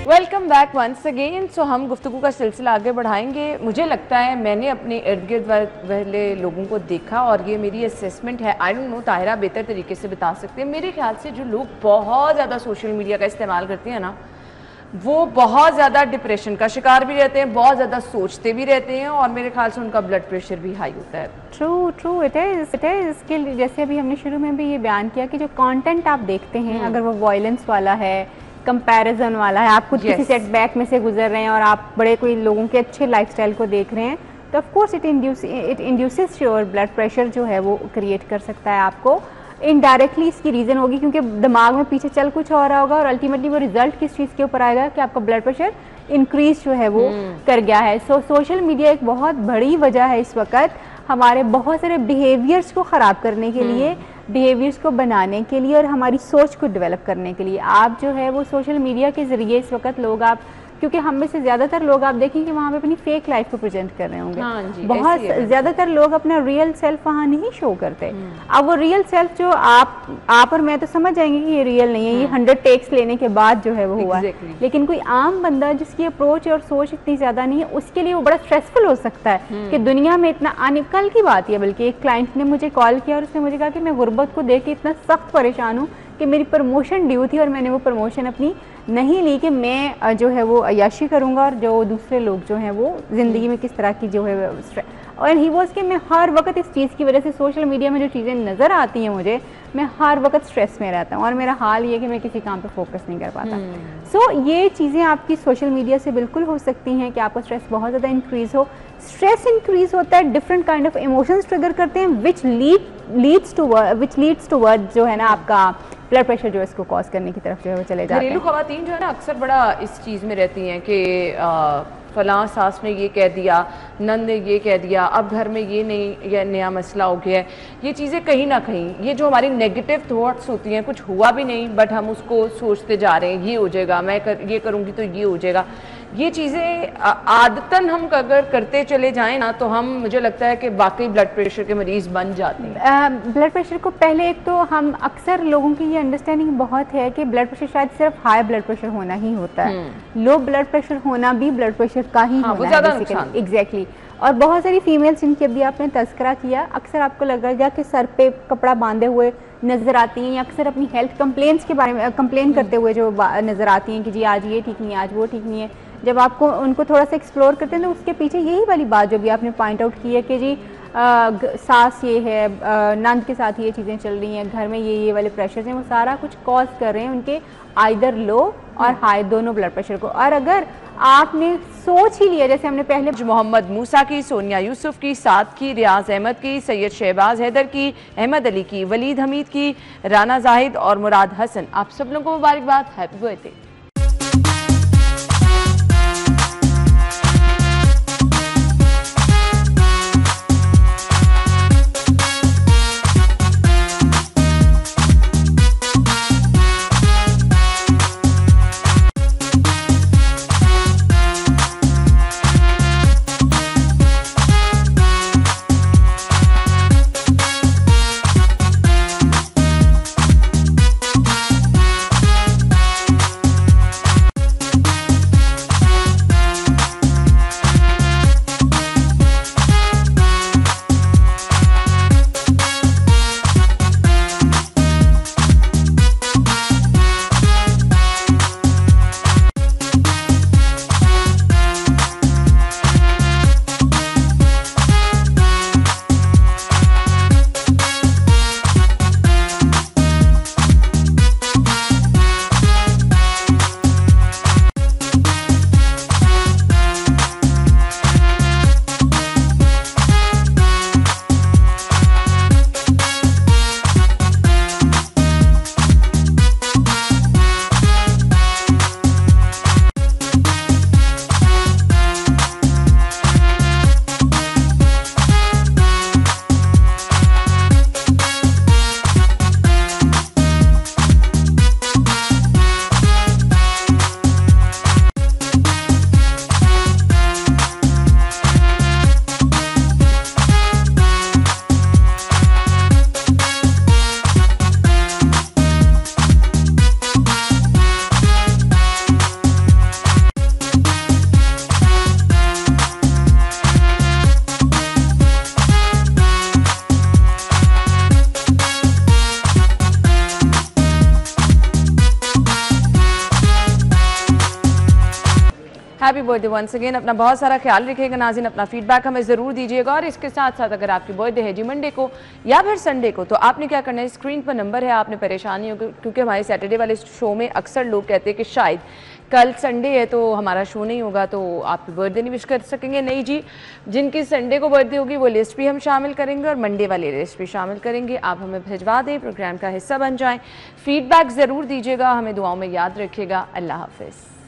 Welcome back once again. So हम गुफ्तगू का सिलसिला आगे बढ़ाएंगे। मुझे लगता है मैंने अपने इर्द गिर्द वाले लोगों को देखा और ये मेरी असेसमेंट है, आई डोंट नो, ताहिरा बेहतर तरीके से बता सकते हैं। मेरे ख्याल से जो लोग बहुत ज़्यादा सोशल मीडिया का इस्तेमाल करते हैं ना, वो बहुत ज़्यादा डिप्रेशन का शिकार भी रहते हैं, बहुत ज़्यादा सोचते भी रहते हैं, और मेरे ख्याल से उनका ब्लड प्रेशर भी हाई होता है। True, it is. इसके लिए जैसे अभी हमने शुरू में भी ये बयान किया कि जो कंटेंट आप देखते हैं, अगर वो वायलेंस वाला है, कंपैरिजन वाला है, आप खुद किसी सेटबैक में से गुजर रहे हैं और आप बड़े कोई लोगों के अच्छे लाइफस्टाइल को देख रहे हैं, तो of course it induces your blood pressure जो है वो क्रिएट कर सकता है आपको। इनडायरेक्टली इसकी रीज़न होगी क्योंकि दिमाग में पीछे चल कुछ और रहा होगा, और अल्टीमेटली वो रिजल्ट किस चीज़ के ऊपर आएगा कि आपका ब्लड प्रेशर इंक्रीज जो है वो कर गया है। सो सोशल मीडिया एक बहुत बड़ी वजह है इस वक्त हमारे बहुत सारे बिहेवियर्स को ख़राब करने के लिए, बिहेवियर्स को बनाने के लिए और हमारी सोच को डेवलप करने के लिए। आप जो है वो सोशल मीडिया के ज़रिए इस वक्त लोग, आप क्योंकि हम में से ज़्यादातर लोग आप देखेंगे वहाँ पे अपनी फेक लाइफ को प्रेजेंट कर रहे होंगे। हाँ जी, बहुत ज़्यादातर लोग अपना रियल सेल्फ वहाँ नहीं शो करते। अब वो रियल सेल्फ जो आप और मैं तो समझ जाएंगे कि ये रियल नहीं है, ये 100 टेक्स लेने के बाद जो है वो हुआ है। लेकिन कोई आम बंदा जिसकी अप्रोच और सोच इतनी ज़्यादा नहीं है, उसके लिए वो बड़ा स्ट्रेसफुल हो सकता है कि दुनिया में इतना आने। कल की बात है बल्कि, एक क्लाइंट ने मुझे कॉल किया और उसने मुझे कहा कि मैं गुर्बत को देख के इतना सख्त परेशान हूँ कि मेरी प्रमोशन ड्यू थी और मैंने वो प्रमोशन अपनी नहीं ली कि मैं जो है वो अय्याशी करूँगा और जो दूसरे लोग जो हैं वो ज़िंदगी में किस तरह की जो है। और ही वॉज कि मैं हर वक्त इस चीज़ की वजह से सोशल मीडिया में जो चीज़ें नज़र आती हैं मुझे, मैं हर वक्त स्ट्रेस में रहता हूँ और मेरा हाल ये कि मैं किसी काम पे फोकस नहीं कर पाता। सो ये चीज़ें आपकी सोशल मीडिया से बिल्कुल हो सकती हैं कि आपका स्ट्रेस बहुत ज़्यादा इंक्रीज़ हो। स्ट्रेस इंक्रीज़ होता है, different kind of emotions trigger करते हैं विच लीड्स टू वर्ड जो है ना आपका ब्लड प्रेशर जो है इसको कॉज करने की तरफ जो है वो चले जाते हैं। घरेलू खवातीन जो है ना अक्सर बड़ा इस चीज़ में रहती हैं कि फलां सास ने ये कह दिया, नंद ने ये कह दिया, अब घर में ये नया मसला हो गया है। ये चीज़ें कहीं ना कहीं, ये जो हमारी नेगेटिव थॉट्स होती हैं, कुछ हुआ भी नहीं बट हम उसको सोचते जा रहे हैं, ये हो जाएगा, मैं ये करूँगी तो ये हो जाएगा। ये चीज़ें आदतन हम अगर करते चले जाएं ना तो हम, मुझे लगता है कि वाकई ब्लड प्रेशर के मरीज बन जाते हैं। ब्लड प्रेशर को पहले एक तो हम अक्सर लोगों की ये अंडरस्टैंडिंग बहुत है कि ब्लड प्रेशर शायद सिर्फ हाई ब्लड प्रेशर होना ही होता है, लो ब्लड प्रेशर होना भी ब्लड प्रेशर का ही होना है बेसिकली। एग्जैक्टली। और बहुत सारी फीमेल्स जिनकी अभी आपने तस्करा किया, अक्सर आपको लगेगा कि सर पे कपड़ा बांधे हुए नजर आती हैं या अक्सर अपनी हेल्थ कंप्लेंट्स के बारे में कंप्लेन करते हुए जो नजर आती हैं कि जी आज ये ठीक नहीं है, आज वो ठीक नहीं है। जब आपको उनको थोड़ा सा एक्सप्लोर करते हैं तो उसके पीछे यही वाली बात जो भी आपने पॉइंट आउट की है कि जी सास ये है, नंद के साथ ये चीज़ें चल रही हैं, घर में ये वाले प्रेशर्स हैं, वो सारा कुछ कॉज कर रहे हैं उनके आइदर लो और हाई दोनों ब्लड प्रेशर को। और अगर आपने सोच ही लिया, जैसे हमने पहले मोहम्मद मूसा की, सोनिया यूसुफ की, साद की, रियाज अहमद की, सैयद शहबाज हैदर की, अहमद अली की, वलीद हमीद की, राना जाहिद और मुराद हसन, आप सब लोगों को मुबारकबाद, happy birthday. Happy birthday once again. अपना बहुत सारा ख्याल रखिएगा नाज़रीन, अपना फीडबैक हमें ज़रूर दीजिएगा। और इसके साथ साथ अगर आपकी बर्थडे है जी मंडे को या फिर संडे को, तो आपने क्या करना है, स्क्रीन पर नंबर है, आपने परेशानी हो क्योंकि हमारे सैटरडे वाले शो में अक्सर लोग कहते हैं कि शायद कल संडे है तो हमारा शो नहीं होगा, तो आपकी बर्थडे नहीं विश कर सकेंगे। नहीं जी, जिनकी संडे को बर्थडे होगी वो लिस्ट भी हम शामिल करेंगे और मंडे वाली लिस्ट भी शामिल करेंगे। आप हमें भिजवा दें, प्रोग्राम का हिस्सा बन जाएं, फीडबैक ज़रूर दीजिएगा, हमें दुआओं में याद रखिएगा। अल्लाह हाफिज़।